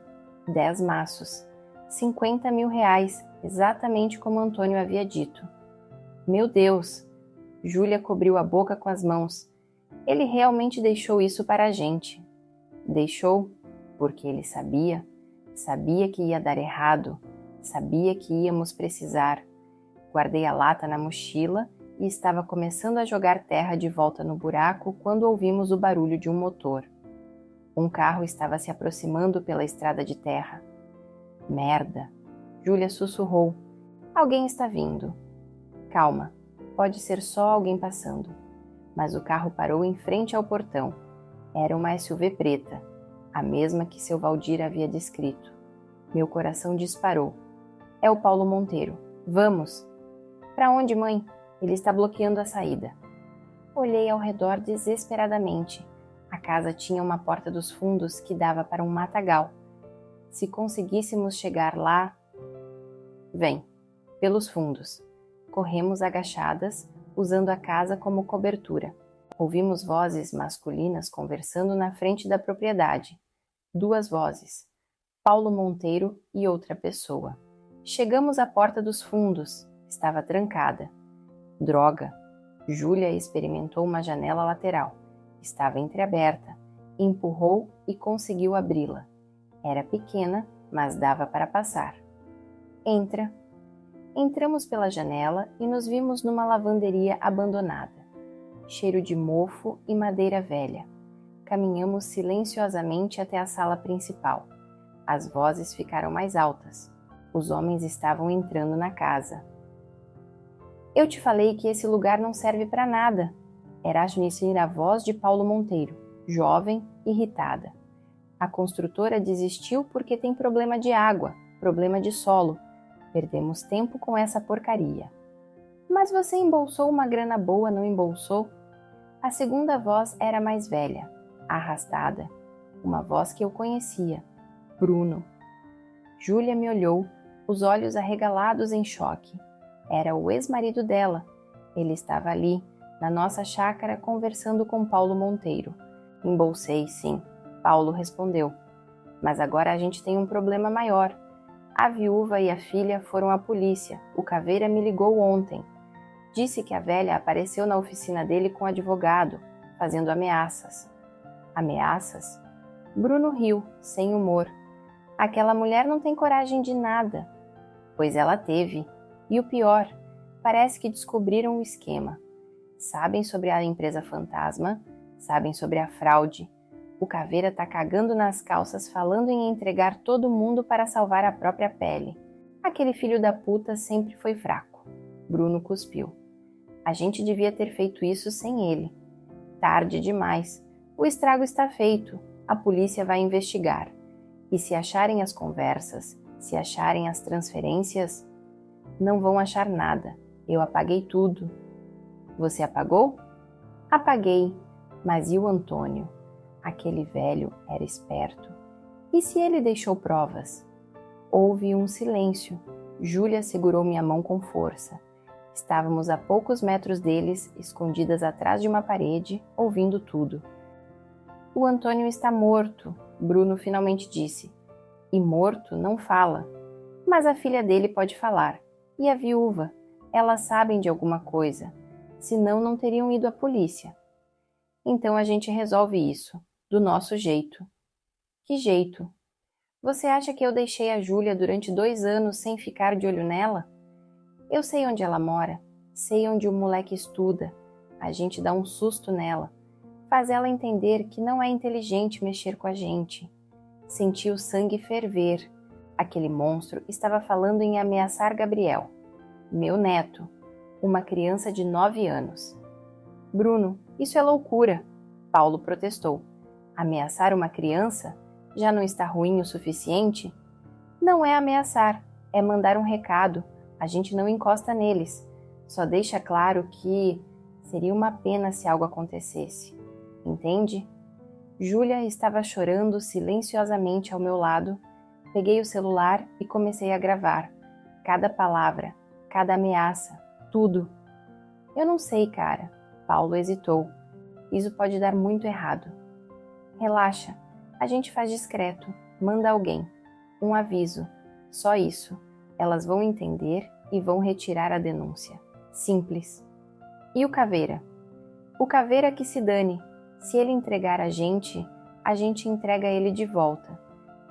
10 maços. R$ 50.000, exatamente como Antônio havia dito. Meu Deus! Júlia cobriu a boca com as mãos. Ele realmente deixou isso para a gente. Deixou porque ele sabia que ia dar errado, sabia que íamos precisar. Guardei a lata na mochila e estava começando a jogar terra de volta no buraco quando ouvimos o barulho de um motor. Um carro estava se aproximando pela estrada de terra. Merda! Júlia sussurrou. Alguém está vindo. Calma, pode ser só alguém passando. Mas o carro parou em frente ao portão. Era uma SUV preta, a mesma que seu Valdir havia descrito. Meu coração disparou. É o Paulo Monteiro. Vamos! Para onde, mãe? Ele está bloqueando a saída. Olhei ao redor desesperadamente. A casa tinha uma porta dos fundos que dava para um matagal. Se conseguíssemos chegar lá... Vem, pelos fundos. Corremos agachadas, usando a casa como cobertura. Ouvimos vozes masculinas conversando na frente da propriedade. 2 vozes. Paulo Monteiro e outra pessoa. Chegamos à porta dos fundos. Estava trancada. Droga! Júlia experimentou uma janela lateral. Estava entreaberta. Empurrou e conseguiu abri-la. Era pequena, mas dava para passar. Entra. Entramos pela janela e nos vimos numa lavanderia abandonada. Cheiro de mofo e madeira velha. Caminhamos silenciosamente até a sala principal. As vozes ficaram mais altas. Os homens estavam entrando na casa. Eu te falei que esse lugar não serve para nada. Era a voz de Paulo Monteiro, jovem, irritada. A construtora desistiu porque tem problema de água, problema de solo. Perdemos tempo com essa porcaria. Mas você embolsou uma grana boa, não embolsou? A segunda voz era mais velha, arrastada. Uma voz que eu conhecia. Bruno. Júlia me olhou, os olhos arregalados em choque. Era o ex-marido dela. Ele estava ali, na nossa chácara, conversando com Paulo Monteiro. Embolsei, sim. Paulo respondeu. Mas agora a gente tem um problema maior. A viúva e a filha foram à polícia. O Caveira me ligou ontem. Disse que a velha apareceu na oficina dele com o advogado, fazendo ameaças. Ameaças? Bruno riu, sem humor. Aquela mulher não tem coragem de nada. Pois ela teve. E o pior, parece que descobriram o esquema. Sabem sobre a empresa fantasma, sabem sobre a fraude. O Caveira tá cagando nas calças falando em entregar todo mundo para salvar a própria pele. Aquele filho da puta sempre foi fraco. Bruno cuspiu. A gente devia ter feito isso sem ele. Tarde demais. O estrago está feito. A polícia vai investigar. E se acharem as conversas, se acharem as transferências, não vão achar nada. Eu apaguei tudo. Você apagou? Apaguei. Mas e o Antônio? Aquele velho era esperto. E se ele deixou provas? Houve um silêncio. Júlia segurou minha mão com força. Estávamos a poucos metros deles, escondidas atrás de uma parede, ouvindo tudo. O Antônio está morto, Bruno finalmente disse. E morto não fala. Mas a filha dele pode falar. E a viúva? Elas sabem de alguma coisa. Senão não teriam ido à polícia. Então a gente resolve isso. Do nosso jeito. Que jeito? Você acha que eu deixei a Júlia durante 2 anos sem ficar de olho nela? Eu sei onde ela mora, sei onde o moleque estuda. A gente dá um susto nela. Faz ela entender que não é inteligente mexer com a gente. Senti o sangue ferver. Aquele monstro estava falando em ameaçar Gabriel. Meu neto. Uma criança de 9 anos. Bruno, isso é loucura. Paulo protestou. Ameaçar uma criança? Já não está ruim o suficiente? Não é ameaçar, é mandar um recado. A gente não encosta neles. Só deixa claro que seria uma pena se algo acontecesse. Entende? Júlia estava chorando silenciosamente ao meu lado. Peguei o celular e comecei a gravar. Cada palavra, cada ameaça, tudo. Eu não sei, cara. Paulo hesitou. Isso pode dar muito errado. Relaxa, a gente faz discreto, manda alguém, um aviso, só isso. Elas vão entender e vão retirar a denúncia. Simples. E o Caveira? O Caveira que se dane. Se ele entregar a gente entrega ele de volta.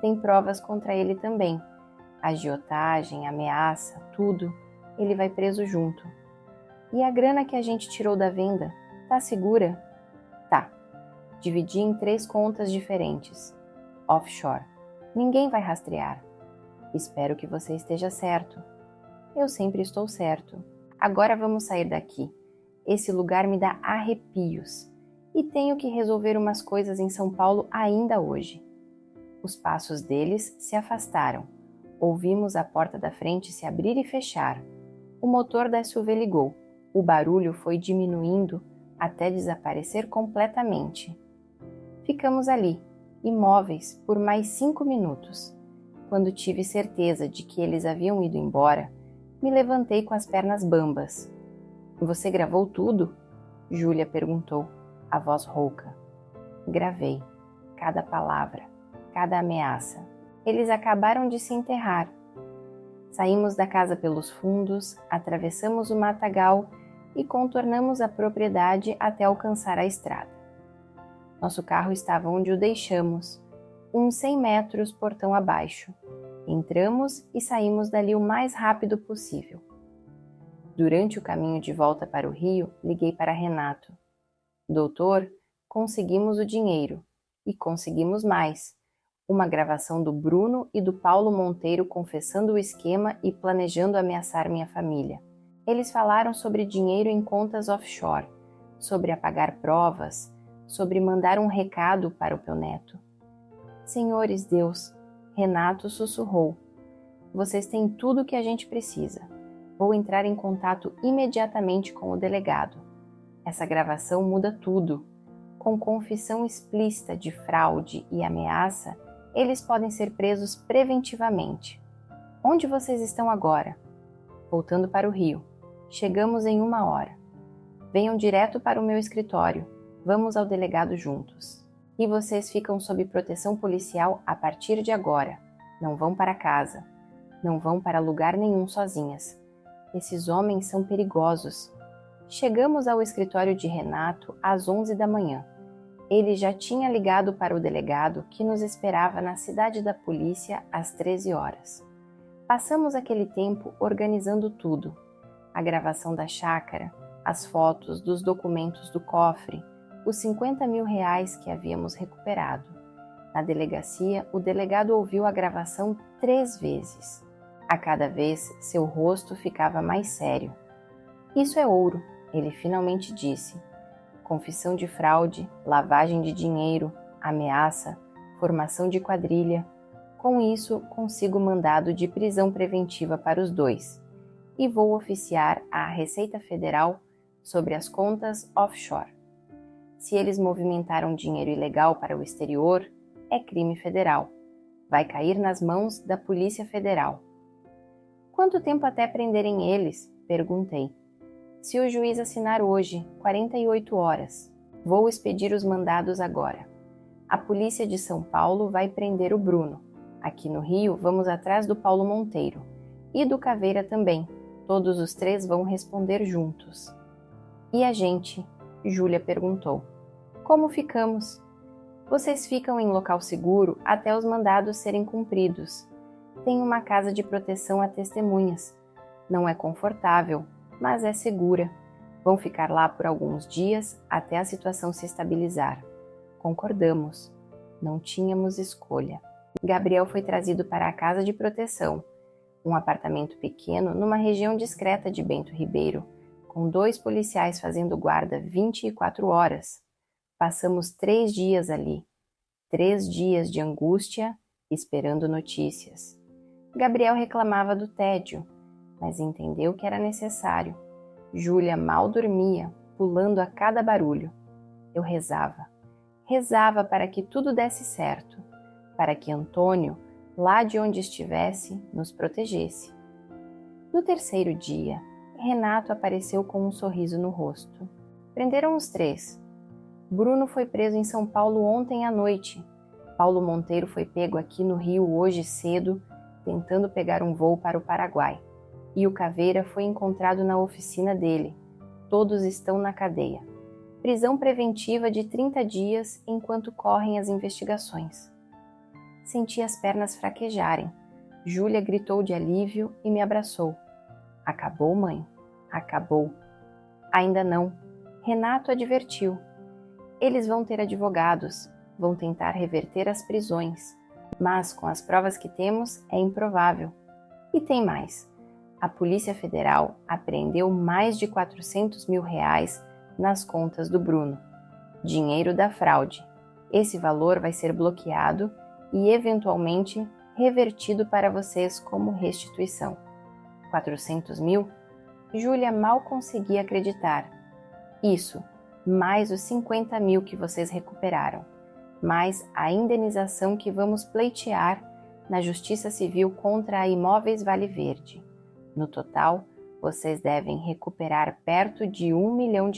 Tem provas contra ele também. Agiotagem, ameaça, tudo. Ele vai preso junto. E a grana que a gente tirou da venda, tá segura? Tá. Dividi em 3 contas diferentes. Offshore. Ninguém vai rastrear. Espero que você esteja certo. Eu sempre estou certo. Agora vamos sair daqui. Esse lugar me dá arrepios. E tenho que resolver umas coisas em São Paulo ainda hoje. Os passos deles se afastaram. Ouvimos a porta da frente se abrir e fechar. O motor da SUV ligou. O barulho foi diminuindo até desaparecer completamente. Ficamos ali, imóveis, por mais 5 minutos. Quando tive certeza de que eles haviam ido embora, me levantei com as pernas bambas. Você gravou tudo? Júlia perguntou, a voz rouca. Gravei. Cada palavra, cada ameaça. Eles acabaram de se enterrar. Saímos da casa pelos fundos, atravessamos o matagal e contornamos a propriedade até alcançar a estrada. Nosso carro estava onde o deixamos, uns 100 metros portão abaixo. Entramos e saímos dali o mais rápido possível. Durante o caminho de volta para o Rio, liguei para Renato. Doutor, conseguimos o dinheiro. E conseguimos mais. Uma gravação do Bruno e do Paulo Monteiro confessando o esquema e planejando ameaçar minha família. Eles falaram sobre dinheiro em contas offshore, sobre apagar provas, sobre mandar um recado para o meu neto. Senhores Deus, Renato sussurrou. Vocês têm tudo o que a gente precisa. Vou entrar em contato imediatamente com o delegado. Essa gravação muda tudo. Com confissão explícita de fraude e ameaça, eles podem ser presos preventivamente. Onde vocês estão agora? Voltando para o Rio. Chegamos em 1 hora. Venham direto para o meu escritório. Vamos ao delegado juntos. E vocês ficam sob proteção policial a partir de agora. Não vão para casa. Não vão para lugar nenhum sozinhas. Esses homens são perigosos. Chegamos ao escritório de Renato às 11 da manhã. Ele já tinha ligado para o delegado que nos esperava na cidade da polícia às 13 horas. Passamos aquele tempo organizando tudo. A gravação da chácara, as fotos dos documentos do cofre, os 50 mil reais que havíamos recuperado. Na delegacia, o delegado ouviu a gravação 3 vezes. A cada vez, seu rosto ficava mais sério. Isso é ouro, ele finalmente disse. Confissão de fraude, lavagem de dinheiro, ameaça, formação de quadrilha. Com isso, consigo mandado de prisão preventiva para os 2 e vou oficiar à Receita Federal sobre as contas offshore. Se eles movimentaram dinheiro ilegal para o exterior, é crime federal. Vai cair nas mãos da Polícia Federal. Quanto tempo até prenderem eles? Perguntei. Se o juiz assinar hoje, 48 horas. Vou expedir os mandados agora. A polícia de São Paulo vai prender o Bruno. Aqui no Rio, vamos atrás do Paulo Monteiro. E do Caveira também. Todos os 3 vão responder juntos. E a gente? Júlia perguntou. Como ficamos? Vocês ficam em local seguro até os mandados serem cumpridos. Tem uma casa de proteção a testemunhas. Não é confortável, mas é segura. Vão ficar lá por alguns dias até a situação se estabilizar. Concordamos. Não tínhamos escolha. Gabriel foi trazido para a casa de proteção, um apartamento pequeno numa região discreta de Bento Ribeiro, com 2 policiais fazendo guarda 24 horas. Passamos 3 dias ali. 3 dias de angústia, esperando notícias. Gabriel reclamava do tédio, mas entendeu que era necessário. Júlia mal dormia, pulando a cada barulho. Eu rezava. Rezava para que tudo desse certo, para que Antônio, lá de onde estivesse, nos protegesse. No 3º dia, Renato apareceu com um sorriso no rosto. Prenderam os 3. Bruno foi preso em São Paulo ontem à noite. Paulo Monteiro foi pego aqui no Rio hoje cedo, tentando pegar um voo para o Paraguai. E o Caveira foi encontrado na oficina dele. Todos estão na cadeia. Prisão preventiva de 30 dias enquanto correm as investigações. Senti as pernas fraquejarem. Júlia gritou de alívio e me abraçou. Acabou, mãe? Acabou. Ainda não. Renato advertiu. Eles vão ter advogados, vão tentar reverter as prisões, mas com as provas que temos é improvável. E tem mais. A Polícia Federal apreendeu mais de 400 mil reais nas contas do Bruno. Dinheiro da fraude. Esse valor vai ser bloqueado e eventualmente revertido para vocês como restituição. 400 mil? Júlia mal conseguia acreditar. Isso, mais os 50 mil que vocês recuperaram, mais a indenização que vamos pleitear na Justiça Civil contra a Imóveis Vale Verde. No total, vocês devem recuperar perto de R$ 1 milhão.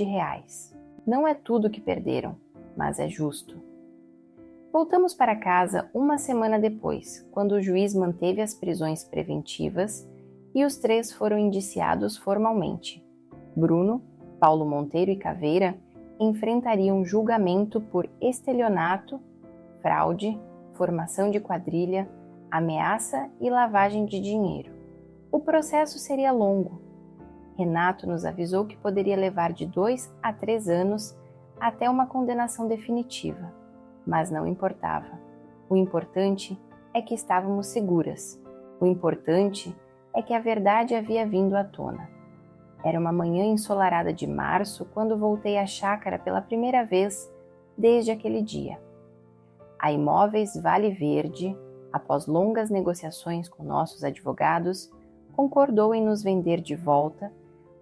Não é tudo que perderam, mas é justo. Voltamos para casa uma semana depois, quando o juiz manteve as prisões preventivas e os 3 foram indiciados formalmente. Bruno, Paulo Monteiro e Caveira enfrentariam julgamento por estelionato, fraude, formação de quadrilha, ameaça e lavagem de dinheiro. O processo seria longo. Renato nos avisou que poderia levar de 2 a 3 anos até uma condenação definitiva, mas não importava. O importante é que estávamos seguras. O importante é que a verdade havia vindo à tona. Era uma manhã ensolarada de março quando voltei à chácara pela primeira vez desde aquele dia. A Imóveis Vale Verde, após longas negociações com nossos advogados, concordou em nos vender de volta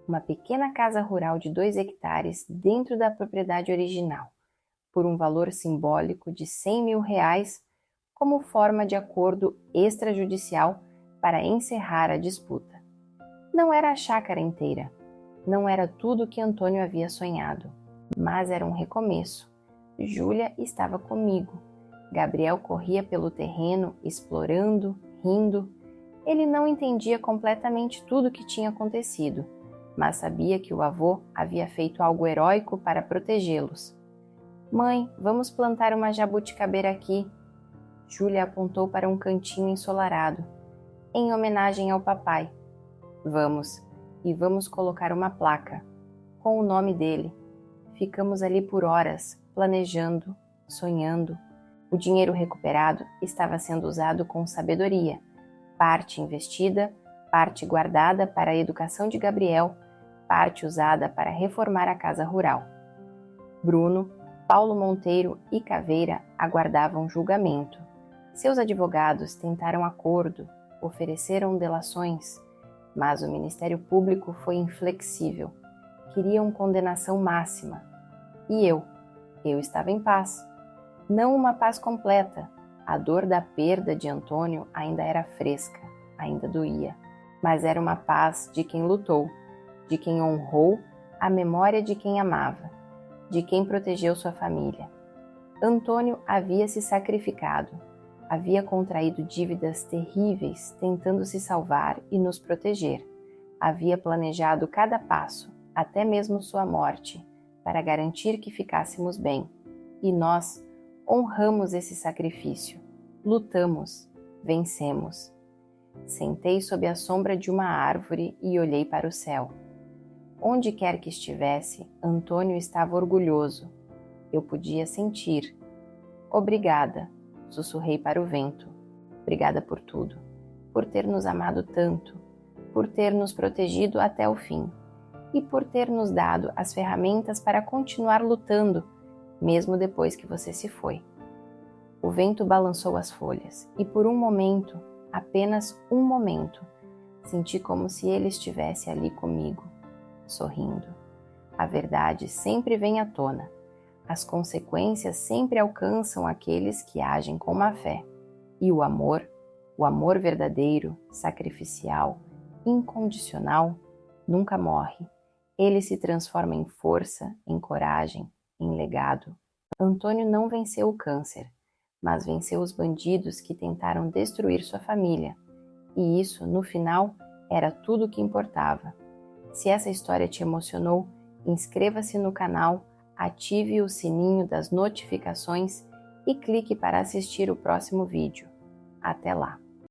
uma pequena casa rural de 2 hectares dentro da propriedade original, por um valor simbólico de R$ 100 mil como forma de acordo extrajudicial para encerrar a disputa. Não era a chácara inteira, não era tudo o que Antônio havia sonhado, mas era um recomeço. Júlia estava comigo. Gabriel corria pelo terreno, explorando, rindo. Ele não entendia completamente tudo o que tinha acontecido, mas sabia que o avô havia feito algo heróico para protegê-los. Mãe, vamos plantar uma jabuticabeira aqui. Júlia apontou para um cantinho ensolarado, em homenagem ao papai. Vamos, e vamos colocar uma placa, com o nome dele. Ficamos ali por horas, planejando, sonhando. O dinheiro recuperado estava sendo usado com sabedoria, parte investida, parte guardada para a educação de Gabriel, parte usada para reformar a casa rural. Bruno, Paulo Monteiro e Caveira aguardavam julgamento. Seus advogados tentaram acordo, ofereceram delações, mas o Ministério Público foi inflexível. Queriam condenação máxima. E eu estava em paz. Não uma paz completa. A dor da perda de Antônio ainda era fresca, ainda doía. Mas era uma paz de quem lutou, de quem honrou a memória de quem amava, de quem protegeu sua família. Antônio havia se sacrificado, havia contraído dívidas terríveis tentando se salvar e nos proteger. Havia planejado cada passo, até mesmo sua morte, para garantir que ficássemos bem. E nós honramos esse sacrifício, lutamos, vencemos. Sentei sob a sombra de uma árvore e olhei para o céu. Onde quer que estivesse, Antônio estava orgulhoso. Eu podia sentir. Obrigada, sussurrei para o vento. Obrigada por tudo, por ter nos amado tanto, por ter nos protegido até o fim e por ter nos dado as ferramentas para continuar lutando, mesmo depois que você se foi. O vento balançou as folhas e por um momento, apenas um momento, senti como se ele estivesse ali comigo, sorrindo. A verdade sempre vem à tona. As consequências sempre alcançam aqueles que agem com má fé. E o amor verdadeiro, sacrificial, incondicional, nunca morre. Ele se transforma em força, em coragem, em legado. Antônio não venceu o câncer, mas venceu os bandidos que tentaram destruir sua família. E isso, no final, era tudo o que importava. Se essa história te emocionou, inscreva-se no canal, ative o sininho das notificações e clique para assistir o próximo vídeo. Até lá!